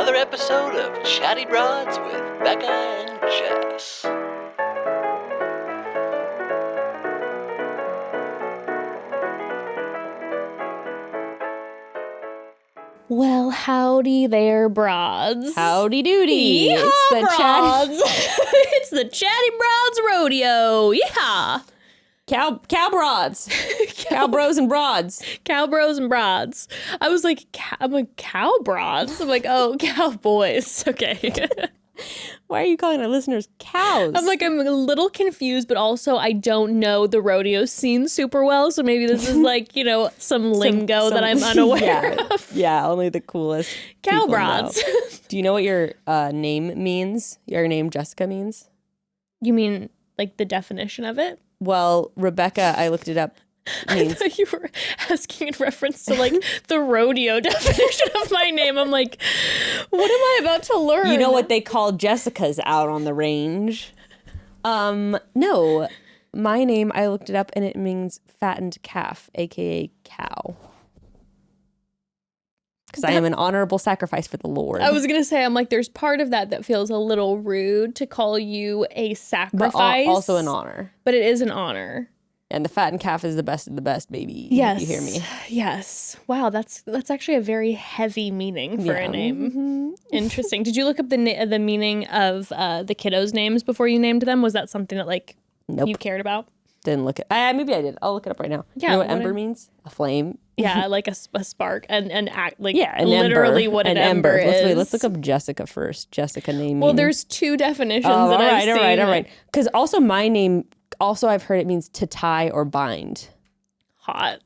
another episode of Chatty Broads with Becca and Jess. Well, howdy there, broads. Howdy doody. Yeehaw, It's the broads. It's the Chatty Broads Rodeo. Yeehaw. cow broads. Cow bros and broads. Cow bros and broads. I was like, I'm like, cow broads? I'm like, oh, cowboys. Okay. Why are you calling our listeners cows? I'm a little confused, but also I don't know the rodeo scene super well. So maybe this is like, some lingo that I'm unaware of. Yeah, only the coolest Cow people broads. know. Do you know what your name means? Your name Jessica means? You mean like the definition of it? Well, Rebecca, I looked it up. Means I thought you were asking in reference to like the rodeo definition of my name. I'm like, what am I about to learn? you know what they call Jessicas out on the range? No. My name, I looked it up and it means fattened calf, aka cow. Because I am an honorable sacrifice for the Lord. I was going to say, I'm like, there's part of that feels a little rude to call you a sacrifice. But also an honor. But it is an honor. And the fattened calf is the best of the best, baby. Yes. You hear me? Yes. Wow, that's actually a very heavy meaning for a name. Mm-hmm. Interesting. Did you look up the meaning of the kiddos' names before you named them? Was that something that Nope. you cared about? Didn't look at maybe I did. I'll look it up right now. Yeah, You know what ember means? A flame. Yeah, like a spark and act like An literally ember. what an ember is. Let's look up Jessica first. Jessica name. Well, meaning. there's two definitions Oh, that I've seen. all right. Because also my name, also I've heard it means to tie or bind. Hot.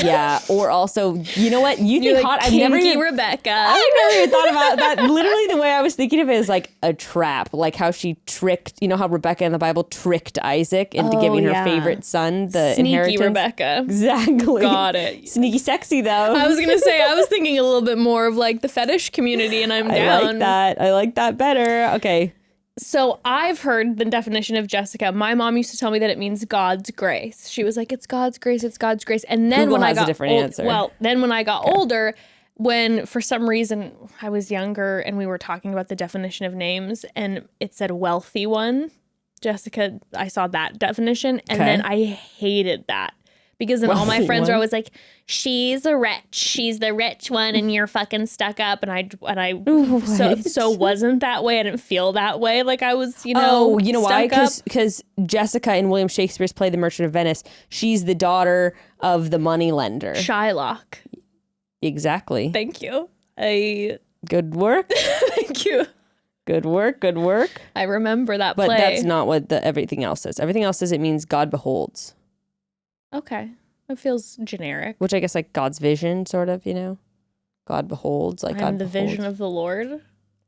Yeah, or also, you know what? You You're think like hot? I've never kinky even. Rebecca. I've never even thought about that. Literally, the way I was thinking of it is like a trap, like how she tricked. You know how Rebecca in the Bible tricked Isaac into giving her favorite son the Sneaky inheritance. Rebecca. Exactly. Got it. Sneaky sexy though. I was gonna say I was thinking a little bit more of like the fetish community, and I'm down. I like that better. Okay. So I've heard the definition of Jessica. My mom used to tell me that it means God's grace. She was like, "It's God's grace. It's God's grace." And then Google when I has a got different answer. Well, then when I got older, when for some reason I was younger and we were talking about the definition of names, and it said wealthy one, Jessica, I saw that definition, and then I hated that. Because then all my Wealthy friends were one? always like, she's a wretch. She's the rich one and you're fucking stuck up. And I so wasn't that way. I didn't feel that way. Like I was, Oh, you know why? stuck up. Because Jessica in William Shakespeare's play The Merchant of Venice, she's the daughter of the moneylender. Shylock. Exactly. Thank you. Good work. Thank you. Good work. Good work. I remember that But play. that's not what everything else says. Everything else says it means God beholds, Okay. It feels generic. which I guess like God's vision, sort of, God beholds, like I'm God the beholds vision of the Lord.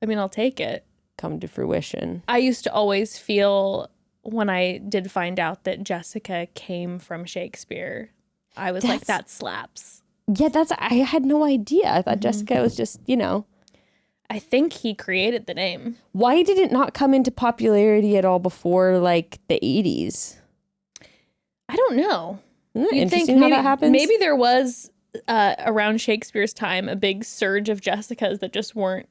I mean, I'll take it. come to fruition. I used to always feel when I did find out that Jessica came from Shakespeare, I was like, that slaps. Yeah, I had no idea. I thought Jessica was just, I think he created the name. Why did it not come into popularity at all before like the 80s? I don't know. Isn't it You'd interesting think how that happens? Maybe there was around Shakespeare's time a big surge of Jessicas that just weren't,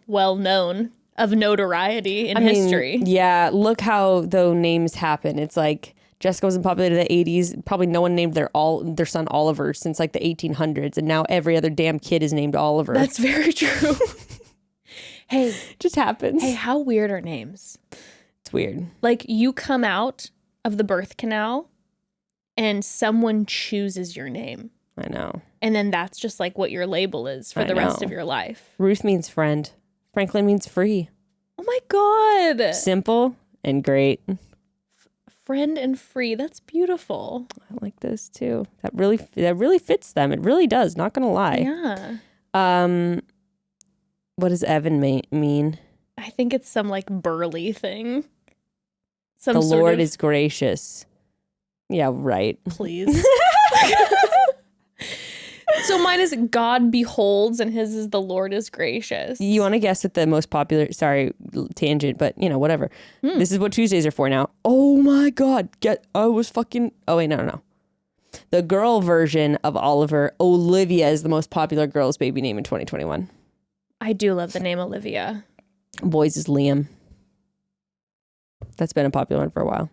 well known, of notoriety in history. Yeah, look how though names happen. It's like Jessica wasn't popular in the 80s. Probably no one named their son Oliver since like the 1800s, and now every other damn kid is named Oliver. That's very true. Hey, it just happens. Hey, how weird are names? It's weird. Like you come out of the birth canal and someone chooses your name. I know. And then that's just like what your label is for the rest of your life. Ruth means friend. Franklin means free. Oh my God. Simple and great. Friend and free. That's beautiful. I like those too. That really fits them. It really does. Not gonna lie. Yeah. What does Evan mean? I think it's some like burly thing. The Lord is gracious. Yeah, right. Please. So mine is God beholds and his is the Lord is gracious. You want to guess what the most popular, sorry, tangent, but whatever. This is what Tuesdays are for now. Oh my God. Oh wait, no. The girl version of Oliver, Olivia, is the most popular girl's baby name in 2021. I do love the name Olivia. Boys is Liam. That's been a popular one for a while.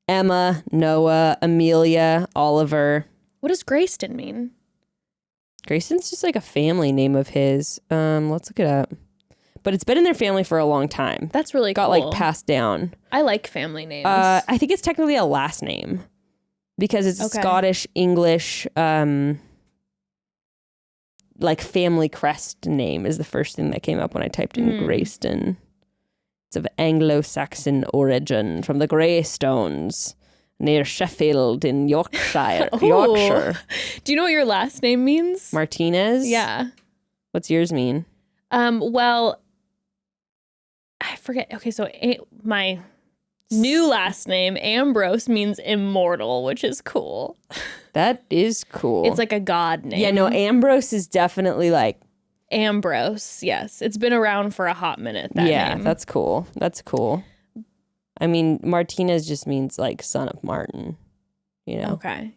Emma, Noah, Amelia, Oliver. What does Grayston mean? Grayson's just like a family name of his. Let's look it up. But it's been in their family for a long time. That's really Got cool. like passed down. I like family names. I think it's technically a last name because it's Scottish, English, like family crest name is the first thing that came up when I typed in Grayston. It's of Anglo-Saxon origin from the Greystones near Sheffield in Yorkshire. Yorkshire. Do you know what your last name means? Martinez? Yeah. What's yours mean? Well, I forget. Okay, so my new last name, Ambrose, means immortal, which is cool. That is cool. It's like a god name. Yeah, no, Ambrose is definitely like... Ambrose, yes. It's been around for a hot minute, that name. That's cool. That's cool. I mean, Martinez just means like son of Martin, you know? Okay.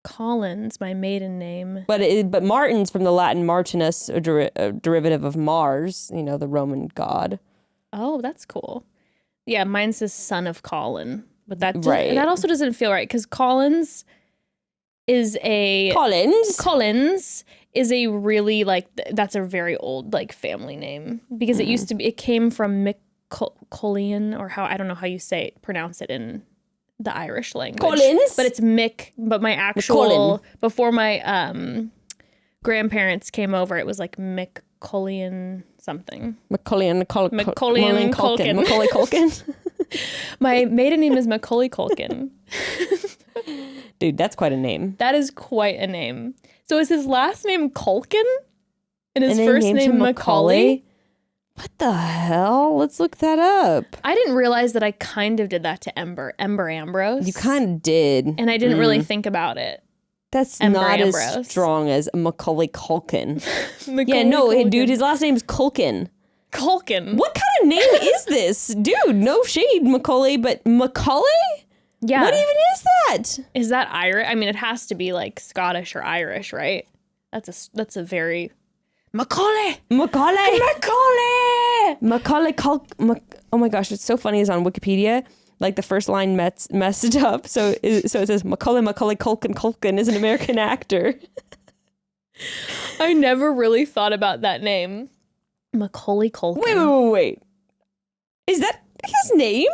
Collins, my maiden name. But Martin's from the Latin Martinus, a derivative of Mars, you know, the Roman god. Oh, that's cool. Yeah, mine says son of Colin, but that also doesn't feel right because Collins is a really like that's a very old like family name because it used to be, it came from Macaulay or I don't know how you pronounce it in the Irish language. Collins, but it's Mick. But my actual before my grandparents came over, it was like Macaulay something. Macaulay Culkin. Macaulay Culkin. My maiden name is Macaulay Culkin. Dude, that's quite a name. That is quite a name. So is his last name Culkin? And his first name Macaulay? What the hell? Let's look that up. I didn't realize that I kind of did that to Ember Ambrose. You kind of did. And I didn't really think about it. That's not as strong as Macaulay Culkin. Culkin. Dude, his last name's Culkin. Culkin. What kind of name is this? Dude, no shade, Macaulay, but Macaulay? Yeah. What even is that? Is that Irish? I mean, it has to be like Scottish or Irish, right? That's a very... Macaulay Culkin. Oh my gosh, it's so funny. It's on Wikipedia. Like the first line messed up. So it says Macaulay Culkin is an American actor. I never really thought about that name. Macaulay Culkin. Wait. Is that his name?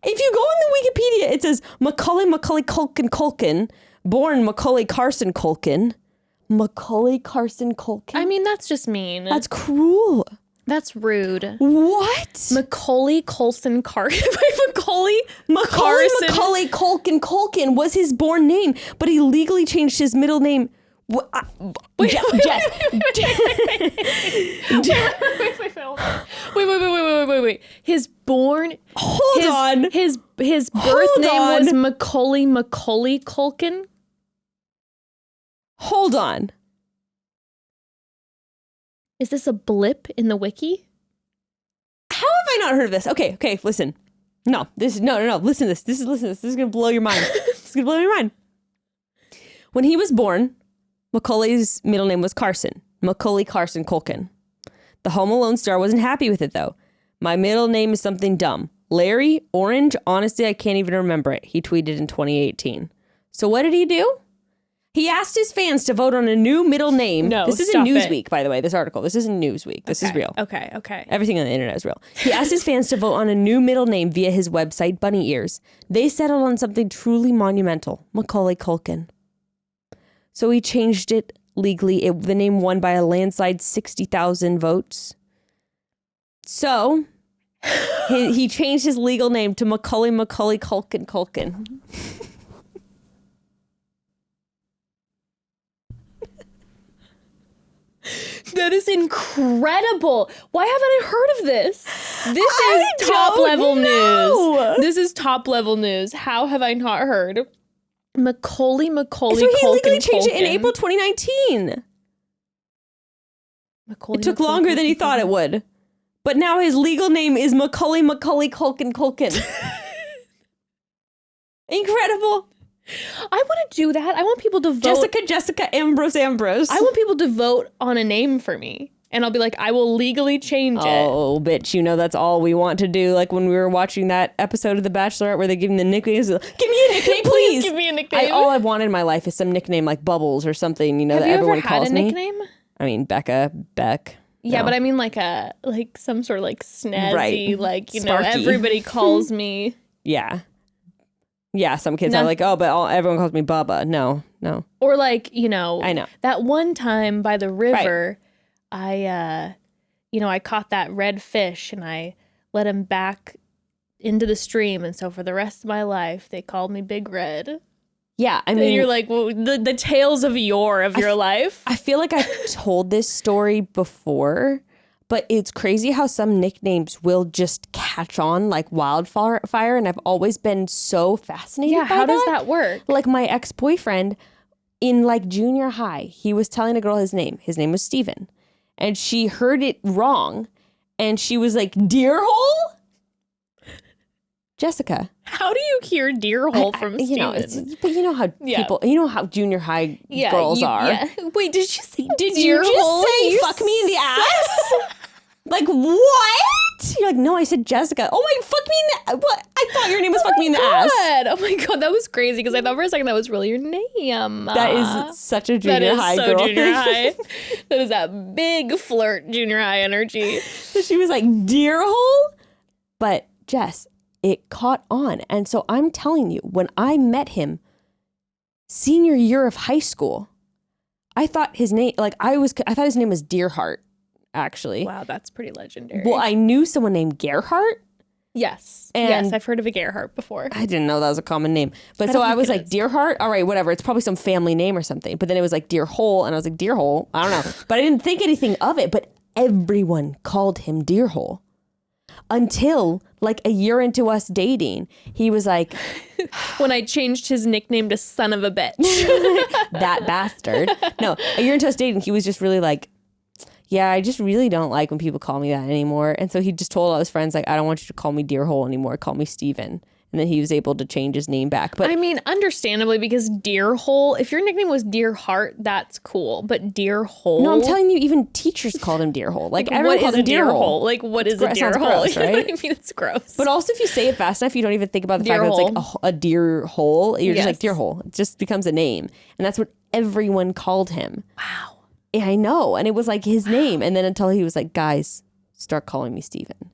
If you go on the Wikipedia, it says Macaulay Culkin, born Macaulay Carson Culkin. Macaulay Carson Culkin? I mean, that's just mean. That's cruel. That's rude. What? Macaulay Culkin Macaulay Culkin was his born name, but he legally changed his middle name. Jess. Wait. His birth name was Macaulay Culkin. Hold on. Is this a blip in the wiki? How have I not heard of this? Okay, listen. No. Listen to this. This is gonna blow your mind. This is gonna blow your mind. When he was born, Macaulay's middle name was Carson. Macaulay Carson Culkin. The Home Alone star wasn't happy with it though. My middle name is something dumb. Larry, Orange, honestly, I can't even remember it. He tweeted in 2018. So what did he do? He asked his fans to vote on a new middle name. No, this is in Newsweek, by the way, this article. This isn't Newsweek. This is real. Okay. Everything on the internet is real. He asked his fans to vote on a new middle name via his website, Bunny Ears. They settled on something truly monumental, Macaulay Culkin. So he changed it legally. The name won by a landslide 60,000 votes. So he changed his legal name to Macaulay Culkin. That is incredible. Why haven't I heard of this? This is top level news. This is top level news. How have I not heard? Macaulay Culkin. So he legally changed it in April 2019. It took longer than he thought it would. But now his legal name is Macaulay Culkin. Incredible. I want to do that. I want people to vote. Jessica, Ambrose. I want people to vote on a name for me. And I'll be like, I will legally change it. Oh, bitch, you know that's all we want to do. Like when we were watching that episode of The Bachelorette where they give him the nicknames. Give me a nickname, please. Give me a nickname. All I've wanted in my life is some nickname like Bubbles or something, you know, Have that you everyone ever had calls a me. nickname? I mean, Becca, Beck. Yeah, No. but I mean like some sort of like snazzy, Right. like, you Sparky. know, everybody calls me. Yeah. Yeah, some kids No. are like, oh, but everyone calls me Bubba. No. Or like, you know, I know. that one time by the river, I caught that red fish and I let him back into the stream. And so for the rest of my life, they called me Big Red. Yeah, I And mean, you're like, well, the tales of your life. I feel like I've told this story before, but it's crazy how some nicknames will just catch on like wildfire. And I've always been so fascinated Yeah, by how does that work? Like my ex-boyfriend in like junior high, he was telling a girl his name. His name was Steven. And she heard it wrong. And she was like, Deerhole? Jessica. How do you hear deer hole from You know, Steven? but you know how Yeah. people, you know how junior high girls are. Yeah. Wait, did you say Did deer you hole? just say You fuck me in the ass? Like, what? You're like, no, I said Jessica. Oh, wait, fuck me in the... What? I thought your name was fuck me in the ass. God. Oh my God, that was crazy because I thought for a second that was really your name. That is such a That junior is high so girl. junior high. That is that big flirt junior high energy. So she was like, deer hole? But Jess, it caught on. And so I'm telling you, when I met him senior year of high school, I thought his name, I thought his name was Deerheart, actually. Wow, that's pretty legendary. Well, I knew someone named Gerhardt. yes. And- yes, I've heard of a Gerhardt before. I didn't know that was a common name. But I so don't I think was it like, is. Deerheart? All right, whatever. It's probably some family name or something. But then it was like Deer Hole. And I was like, Deer Hole? I don't know. But I didn't think anything of it. But everyone called him Deer Hole. Until like a year into us dating, he was like, When I changed his nickname to son of a bitch. that bastard. No, a year into us dating, he was just really like, yeah, I just really don't like when people call me that anymore. And so he just told all his friends, like, I don't want you to call me Deer Hole anymore. Call me Steven. And then he was able to change his name back. But I mean, understandably, because Deer Hole, if your nickname was Deer Heart, that's cool. But Deer Hole? no, I'm telling you, even teachers called him Deer Hole. Like everyone what called is him a deer Hole. hole? Like, what is a It deer sounds hole? gross, You know what right? I mean? It's gross. But also, if you say it fast enough, you don't even think about the Deer fact that hole. it's like a deer hole. You're just like Yes. Deer Hole. It just becomes a name. And that's what everyone called him. Wow. Yeah, I know. And it was like his name. And then until he was like, guys, start calling me Steven.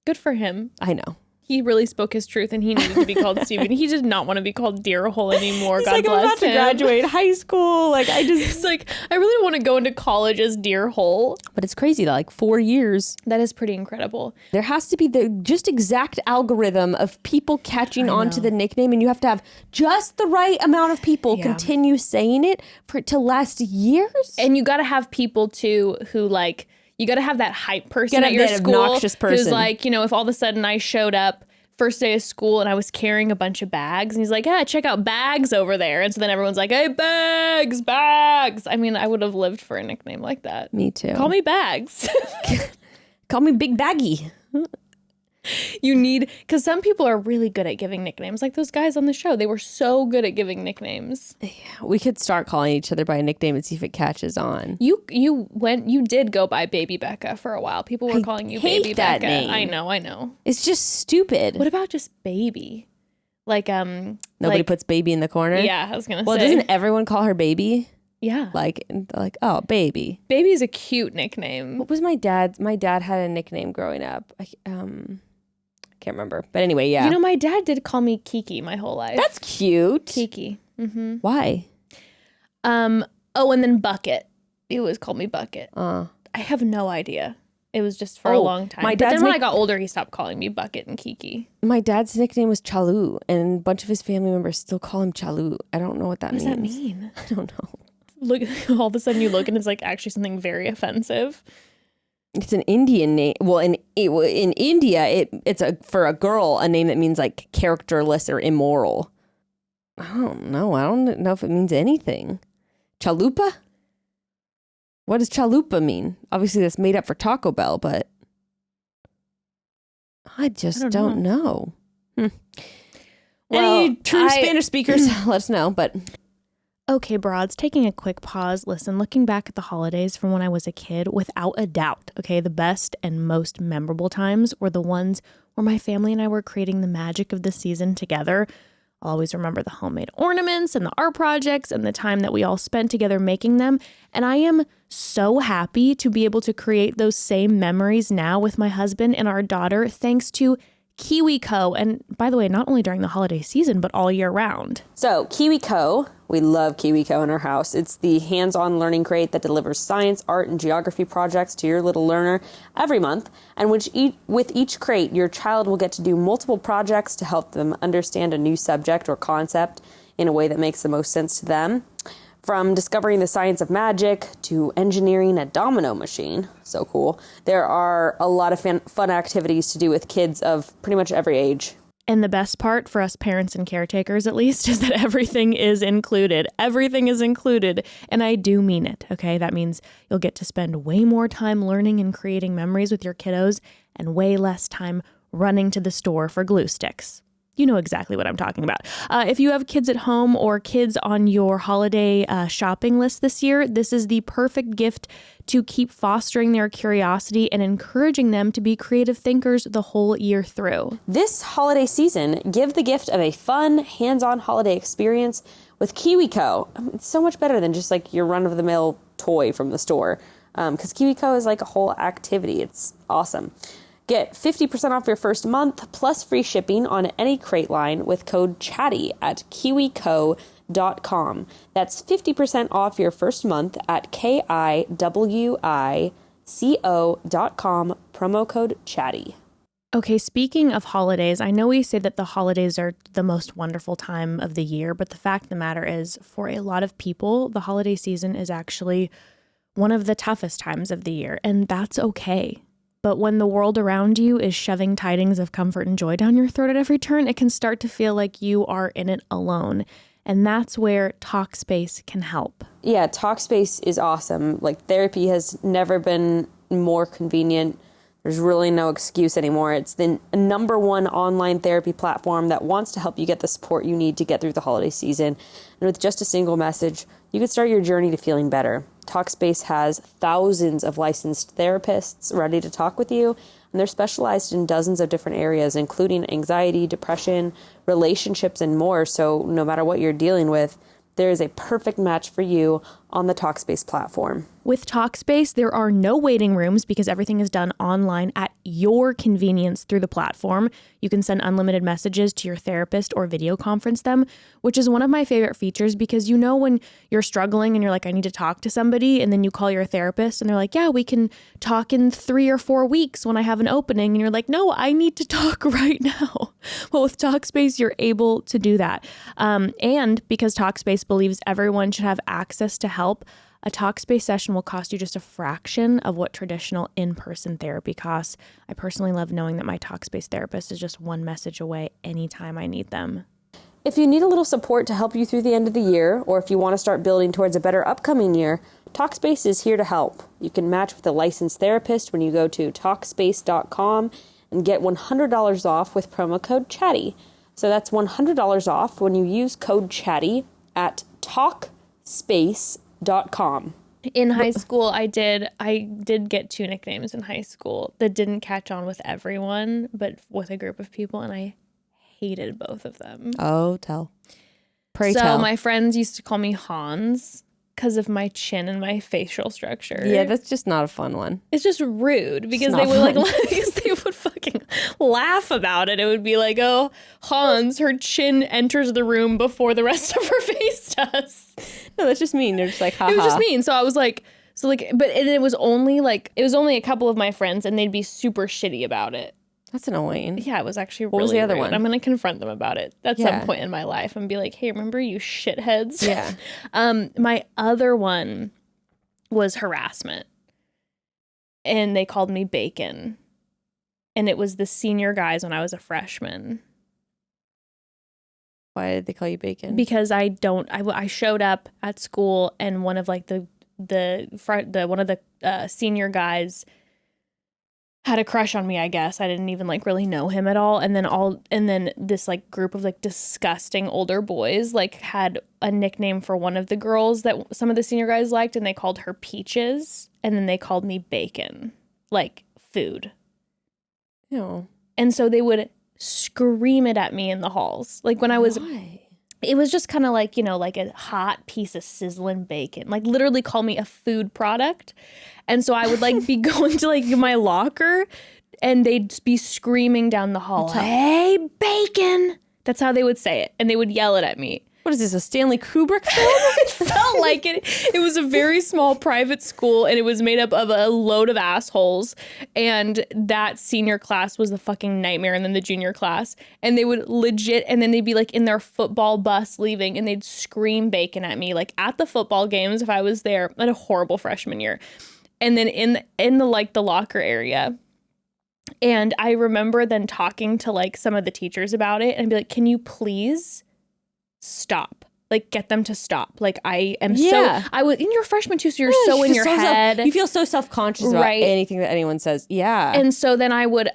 Good for him. I know. He really spoke his truth and he needed to be called Steven. He did not want to be called Deer Hole anymore. He's God like, I'm bless about to him. graduate high school. Like, I just... It's like, I really don't want to go into college as Deer Hole. But it's crazy that like 4 years, That is pretty incredible. there has to be the just exact algorithm of people catching on to the nickname. And you have to have just the right amount of people continue saying it for it to last years. And you got to have people too who like, you got to have that hype person Gotta at your have that school obnoxious who's person. like, you know, if all of a sudden I showed up first day of school and I was carrying a bunch of bags and he's like, yeah, check out Bags over there. And so then everyone's like, hey, Bags. I mean, I would have lived for a nickname like that. Me too. Call me Bags. Call me Big Baggy. You need, because some people are really good at giving nicknames. Like those guys on the show, they were so good at giving nicknames. We could start calling each other by a nickname and see if it catches on. You did go by Baby Becca for a while. People were calling you hate Baby that Becca. name. I know. It's just stupid. What about just Baby? Like Nobody puts baby in the corner. Yeah, I was gonna Well, say. doesn't everyone call her baby? Yeah, Like, oh, baby. Baby is a cute nickname. What was my dad's? My dad had a nickname growing up. I can't remember. But anyway, yeah. You know, my dad did call me Kiki my whole life. That's cute. Kiki. Mm-hmm. Why? Oh, and then Bucket. He always called me Bucket. Uh, I have no idea. It was just for a Oh, long time. my But then dad's when I got older, he stopped calling me Bucket and Kiki. my dad's nickname was Chalu, and a bunch of his family members still call him Chalu. I don't know what that What means. does that mean? I don't know. Look, all of a sudden you look and it's like actually something very offensive. It's an Indian name. Well, in India, it's for a girl a name that means like characterless or immoral. I don't know. I don't know if it means anything. Chalupa? What does chalupa mean? Obviously, that's made up for Taco Bell, but I just don't know. Any true Spanish speakers, let us know. But okay, broads, taking a quick pause. Listen, looking back at the holidays from when I was a kid, without a doubt, okay, the best and most memorable times were the ones where my family and I were creating the magic of the season together. I'll always remember the homemade ornaments and the art projects and the time that we all spent together making them. And I am so happy to be able to create those same memories now with my husband and our daughter, thanks to KiwiCo. And by the way, not only during the holiday season, but all year round. So KiwiCo, we love KiwiCo in our house. It's the hands-on learning crate that delivers science, art, and geography projects to your little learner every month. And with each crate, your child will get to do multiple projects to help them understand a new subject or concept in a way that makes the most sense to them. From discovering the science of magic to engineering a domino machine. So cool. There are a lot of fun activities to do with kids of pretty much every age. And the best part for us parents and caretakers, at least, is that everything is included. Everything is included. And I do mean it, okay? That means you'll get to spend way more time learning and creating memories with your kiddos and way less time running to the store for glue sticks. You know exactly what I'm talking about. If you have kids at home or kids on your holiday shopping list this year, this is the perfect gift to keep fostering their curiosity and encouraging them to be creative thinkers the whole year through. This holiday season, give the gift of a fun, hands-on holiday experience with KiwiCo. It's so much better than just like your run-of-the-mill toy from the store, because KiwiCo is like a whole activity. It's awesome. Get 50% off your first month plus free shipping on any crate line with code CHATTY at kiwico.com. That's 50% off your first month at kiwico.com, promo code CHATTY. Okay, speaking of holidays, I know we say that the holidays are the most wonderful time of the year, but the fact of the matter is, for a lot of people, the holiday season is actually one of the toughest times of the year, and that's okay. But when the world around you is shoving tidings of comfort and joy down your throat at every turn, it can start to feel like you are in it alone. And that's where Talkspace can help. Yeah, Talkspace is awesome. Like, therapy has never been more convenient. There's really no excuse anymore. It's the number one online therapy platform that wants to help you get the support you need to get through the holiday season. And with just a single message, you can start your journey to feeling better. Talkspace has thousands of licensed therapists ready to talk with you, and they're specialized in dozens of different areas, including anxiety, depression, relationships, and more. So no matter what you're dealing with, there is a perfect match for you on the Talkspace platform. With Talkspace, there are no waiting rooms because everything is done online at your convenience through the platform. You can send unlimited messages to your therapist or video conference them, which is one of my favorite features because you know when you're struggling and you're like, I need to talk to somebody, and then you call your therapist and they're like, yeah, we can talk in 3 or 4 weeks when I have an opening. And you're like, no, I need to talk right now. Well, with Talkspace, you're able to do that. And because Talkspace believes everyone should have access to help, a Talkspace session will cost you just a fraction of what traditional in-person therapy costs. I personally love knowing that my Talkspace therapist is just one message away anytime I need them. If you need a little support to help you through the end of the year, or if you want to start building towards a better upcoming year, Talkspace is here to help. You can match with a licensed therapist when you go to Talkspace.com and get $100 off with promo code CHATTY. So that's $100 off when you use code CHATTY at Talkspace.com. In high school, I did get 2 nicknames in high school that didn't catch on with everyone, but with a group of people, and I hated both of them. Oh, tell. Pray so tell. My friends used to call me Hans because of my chin and my facial structure. Yeah, that's just not a fun one. It's just rude because they would because they would fucking laugh about it. It would be like, oh, Hans, her chin enters the room before the rest of her face does. No, that's just mean. They're just like, haha. It was just mean. So I was like, but it was only a couple of my friends, and they'd be super shitty about it. That's annoying. Yeah, it was actually really What was the other rude. one? I'm going to confront them about it at some point in my life and be like, hey, remember you shitheads? Yeah. My other one was harassment. And they called me Bacon. And it was the senior guys when I was a freshman. Why did they call you Bacon? Because I showed up at school and one of like the senior guys had a crush on me, I guess. I didn't even like really know him at all. And then this like group of like disgusting older boys like had a nickname for one of the girls that some of the senior guys liked, and they called her Peaches, and then they called me Bacon, like food. No. And so they would scream it at me in the halls. Like when I was Why? It was just kind of like, you know, like a hot piece of sizzling bacon, like literally call me a food product. And so I would like be going to like my locker and they'd just be screaming down the hall, "Hey, bacon." That's how they would say it. And they would yell it at me. What is this, a Stanley Kubrick film? It felt like it. It was a very small private school and it was made up of a load of assholes. And that senior class was the fucking nightmare. And then the junior class. And they would legit, and then they'd be like in their football bus leaving and they'd scream bacon at me like at the football games if I was there. I had a horrible freshman year. And then in the like the locker area. And I remember then talking to like some of the teachers about it and I'd be like, "Can you please stop? Like get them to stop." Like I am I was in your freshman too, so you're so in your head. You feel so self-conscious about anything that anyone says. Yeah. And so then I would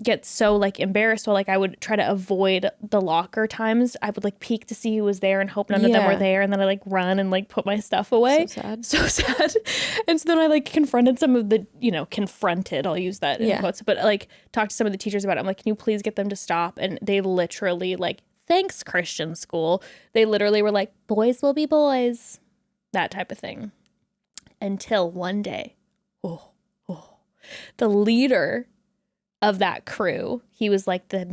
get so like embarrassed. So like I would try to avoid the locker times. I would like peek to see who was there and hope none of them were there. And then I like run and like put my stuff away. So sad. And so then I like confronted some of the, I'll use that in quotes, but like talked to some of the teachers about it. I'm like, "Can you please get them to stop?" And they literally like, "Thanks, Christian school." They literally were like, "Boys will be boys." That type of thing. Until one day, the leader of that crew, he was like the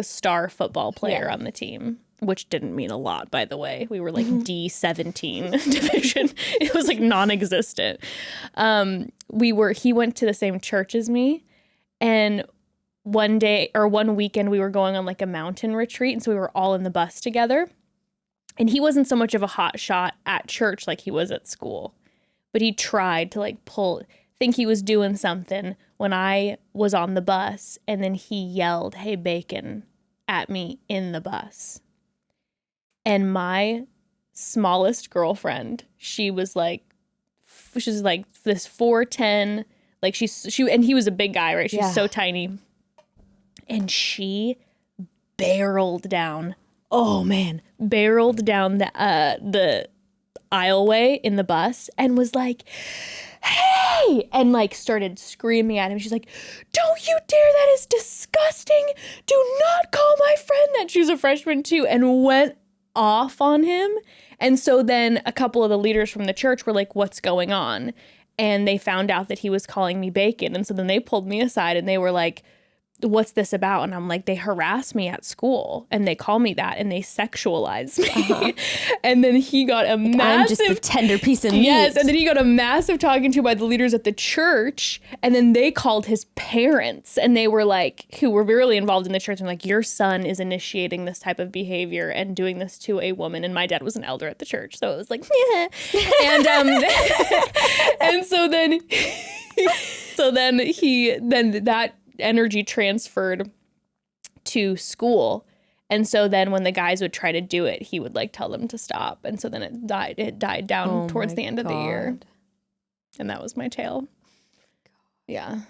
star football player on the team, which didn't mean a lot, by the way. We were like D17 division. It was like non-existent. He went to the same church as me, and one weekend we were going on like a mountain retreat, and so we were all in the bus together, and he wasn't so much of a hot shot at church like he was at school, but he tried to like think he was doing something when I was on the bus, and then he yelled, "Hey, bacon," at me in the bus. And my smallest girlfriend, she was like this 4'10", like she and he was a big guy, right? She's so tiny. And she barreled down the aisleway in the bus and was like, "Hey!" and like started screaming at him. She's like, "Don't you dare, that is disgusting. Do not call my friend that." She was a freshman too, and went off on him. And so then a couple of the leaders from the church were like, "What's going on?" And they found out that he was calling me bacon. And so then they pulled me aside and they were like, "What's this about?" And I'm like, "They harass me at school and they call me that and they sexualize me." And then he got a massive... I'm just a tender piece of meat. Yes, and then he got a massive talking to by the leaders at the church, and then they called his parents, and they were like, who were really involved in the church, and like, "Your son is initiating this type of behavior and doing this to a woman." And my dad was an elder at the church, so it was like, yeah. And and so then that energy transferred to school. And so then when the guys would try to do it, he would like tell them to stop. And so then it died down towards the end of the year. And that was my tale. Yeah.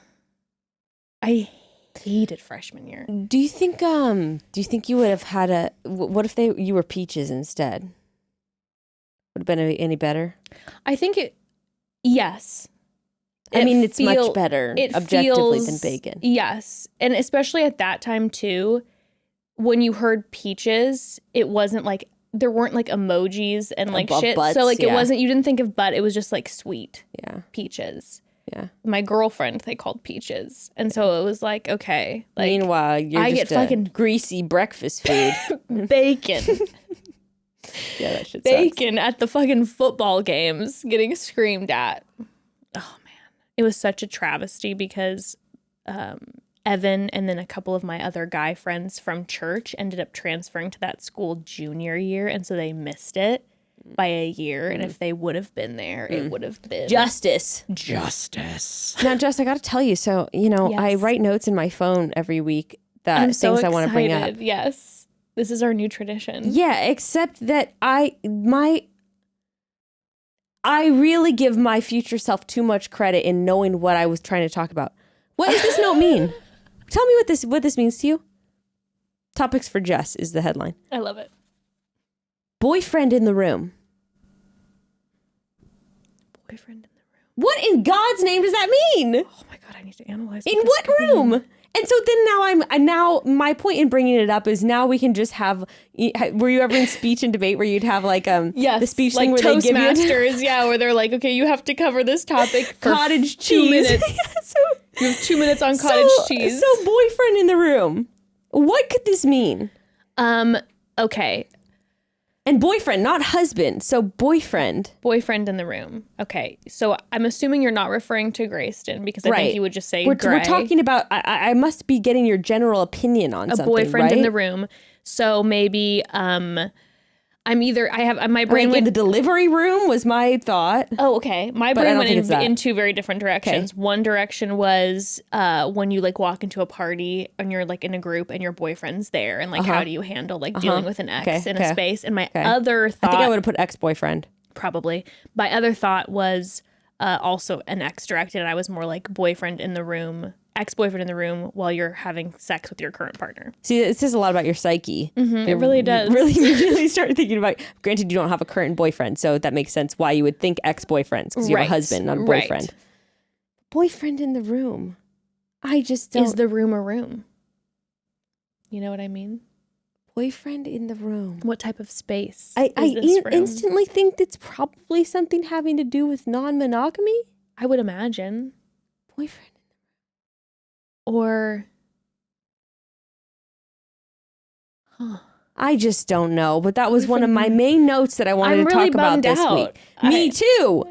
I hated freshman year. Do you think you would have had what if you were Peaches instead? Would have been any better? I think yes. I mean, it's much better objectively than bacon. Yes. And especially at that time, too, when you heard Peaches, it wasn't like, there weren't like emojis and like shit. Butts, so like it wasn't, you didn't think of butt. It was just like sweet. Yeah. Peaches. Yeah. My girlfriend, they called Peaches. And so it was like, okay. Like, meanwhile, I get fucking greasy breakfast food. Bacon. Yeah, that shit Bacon sucks. At the fucking football games getting screamed at. Oh, it was such a travesty because Evan and then a couple of my other guy friends from church ended up transferring to that school junior year. And so they missed it by a year. And if they would have been there, it would have been justice. Now, Jess, I got to tell you. So, yes. I write notes in my phone every week that things I want to bring up. Yes. This is our new tradition. Yeah, except that I I really give my future self too much credit in knowing what I was trying to talk about. What does this note mean? Tell me what this means to you. Topics for Jess is the headline. I love it. Boyfriend in the room. Boyfriend in the room. What in God's name does that mean? Oh my God, I need to analyze. In what room? And so then now my point in bringing it up is now we can just have. Were you ever in speech and debate where you'd have like yes, the speech like thing where they give you Toastmasters, yeah, where they're like, okay, you have to cover this topic for cottage 2 cheese. minutes. You have 2 minutes on cottage cheese. So boyfriend in the room. What could this mean? Okay. And boyfriend, not husband. So boyfriend. Boyfriend in the room. Okay. So I'm assuming you're not referring to Grayston because I Right. think you would just say We're Gray. talking about, I must be getting your general opinion on A something, boyfriend right? in the room. So maybe my brain Like in went the delivery room was my thought. Oh, okay. My But I brain don't went think it's that. in two very different directions. Okay. One direction was when you like walk into a party and you're like in a group and your boyfriend's there and like how do you handle like dealing with an ex in a space? And my other thought, I think I would have put ex-boyfriend. probably. My other thought was also an ex directed, and I was more like boyfriend in the room, ex-boyfriend in the room while you're having sex with your current partner. See, it says a lot about your psyche. It really does. Really immediately start thinking about, granted you don't have a current boyfriend, so that makes sense why you would think ex-boyfriends, because you have a Right. husband, not a Right. boyfriend. Boyfriend in the room. I just don't. Is the room a room? You know what I mean? Boyfriend in the room. What type of space? I is this room? instantly think that's probably something having to do with non-monogamy. I would imagine. Boyfriend. Or I just don't know, but that was one of Boyfriend my in the- main notes that I wanted I'm to really talk about bummed this out. week. Me too.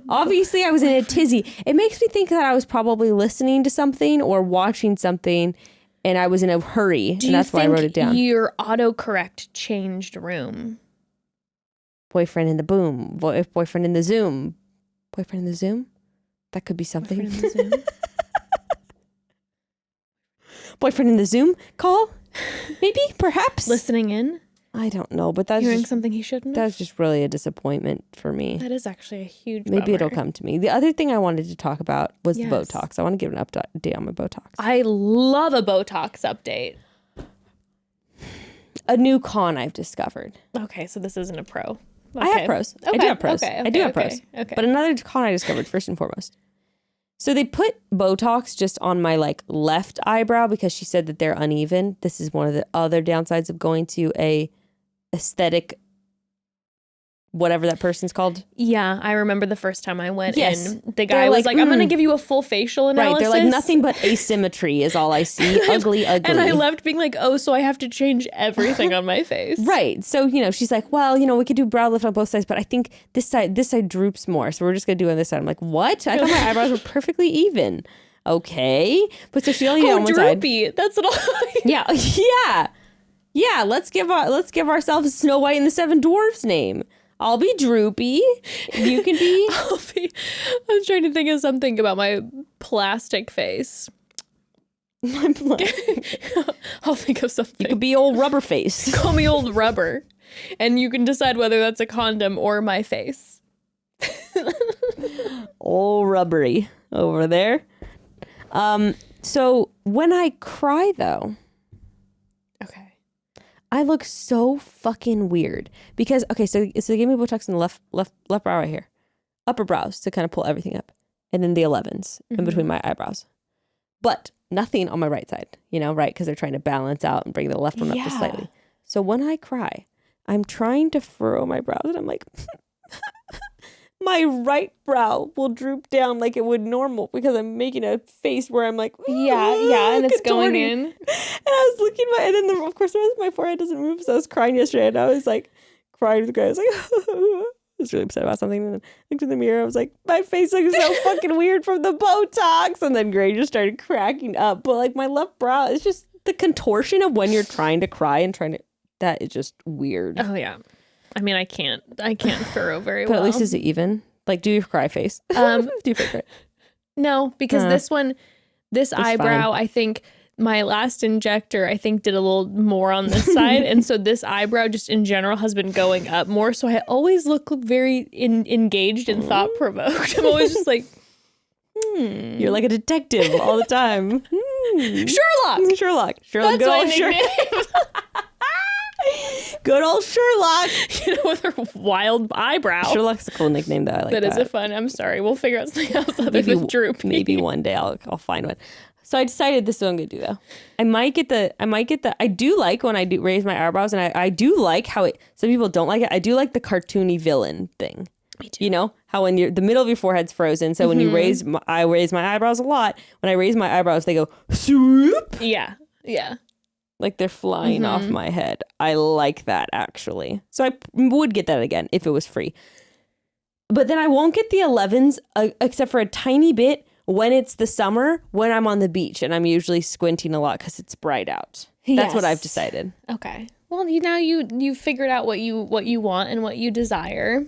Obviously, I was in a tizzy. It makes me think that I was probably listening to something or watching something, and I was in a hurry, Do and you that's why I think wrote it down. your autocorrect changed room? Boyfriend in the boom. Boyfriend in the Zoom. Boyfriend in the Zoom? That could be something. Boyfriend in the Zoom? Boyfriend in the Zoom call? Maybe, perhaps. Listening in? I don't know, but that's Hearing just, something he shouldn't have? that's just really a disappointment for me. That is actually a huge Maybe it'll bummer. come to me. The other thing I wanted to talk about was Yes. the Botox. I want to give an update on my Botox. I love a Botox update. A new con I've discovered. Okay, so this isn't a pro. I have Okay. pros. I Okay, do have pros. okay, I do have okay, pros. okay. But another con I discovered first and foremost. So they put Botox just on my like left eyebrow because she said that they're uneven. This is one of the other downsides of going to a aesthetic, whatever that person's called. Yeah, I remember the first time I went Yes. in. The guy was like, I'm going to give you a full facial analysis. Right. They're like, nothing but asymmetry is all I see. Ugly. And I left being like, oh, so I have to change everything on my face. Right. So, she's like, well, we could do brow lift on both sides, but I think this side droops more. So we're just going to do it on this side. I'm like, what? I thought my eyebrows were perfectly even. Okay. But so she only did it on one side. droopy. That's what I... Yeah. Yeah. Yeah. Let's give ourselves Snow White and the Seven Dwarfs name. I'll be droopy. You can be. I was trying to think of something about my plastic face. I'll think of something. You could be old rubber face. Call me old rubber. And you can decide whether that's a condom or my face. Old rubbery over there. So when I cry though, Okay. I look so fucking weird because so they gave me Botox in the left brow right here, upper brows to kind of pull everything up, and then the 11s in between my eyebrows, but nothing on my right side, right? Because they're trying to balance out and bring the left one up just slightly. So when I cry, I'm trying to furrow my brows, and I'm like, my right brow will droop down like it would normal because I'm making a face where I'm like, Yeah, and it's going contorting. in. And I was looking and then of course the rest of my forehead doesn't move, so I was crying yesterday, and I was like crying with the guy. I was like, I was really upset about something, and then I looked in the mirror. I was like, my face looks so fucking weird from the Botox, and then Gray just started cracking up. But like my left brow, it's just the contortion of when you're trying to cry and that is just weird. Oh, yeah. I mean, I can't furrow very But well. at least is it even? Like, do your cry face. Do your fake cry. No, because this eyebrow, fine. I think my last injector, I think, did a little more on this side. And so this eyebrow just in general has been going up more. So I always look very engaged and thought-provoked. I'm always just like, You're like a detective all the time. Sherlock! Sherlock. That's Good my old nickname. Good old Sherlock. You know, with her wild eyebrow. Sherlock's a cool nickname, though. I like that. That is a fun. I'm sorry. We'll figure out something else other than Droop. Maybe one day I'll find one. So I decided this is what I'm gonna do though. I do like when I do raise my eyebrows, and I do like how it. Some people don't like it. I do like the cartoony villain thing. Me too. You know how when the middle of your forehead's frozen, so when you I raise my eyebrows a lot. When I raise my eyebrows, they go swoop. Yeah. Yeah. Like they're flying off my head. I like that actually. So I would get that again if it was free. But then I won't get the 11s except for a tiny bit when it's the summer, when I'm on the beach, and I'm usually squinting a lot because it's bright out. That's what I've decided. Okay. Well, you figured out what you want and what you desire.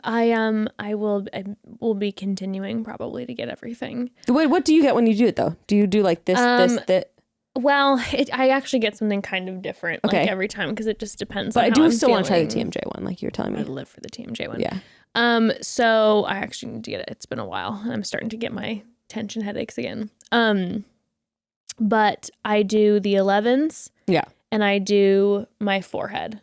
I will be continuing probably to get everything. Wait, what do you get when you do it though? Do you do like this, this? Well, I actually get something kind of different like every time because it just depends. But on I how do I'm still want to try the feeling. TMJ one, like you were telling me. I live for the TMJ one. Yeah. So I actually need to get it. It's been a while. I'm starting to get my tension headaches again. But I do the 11s. Yeah. And I do my forehead.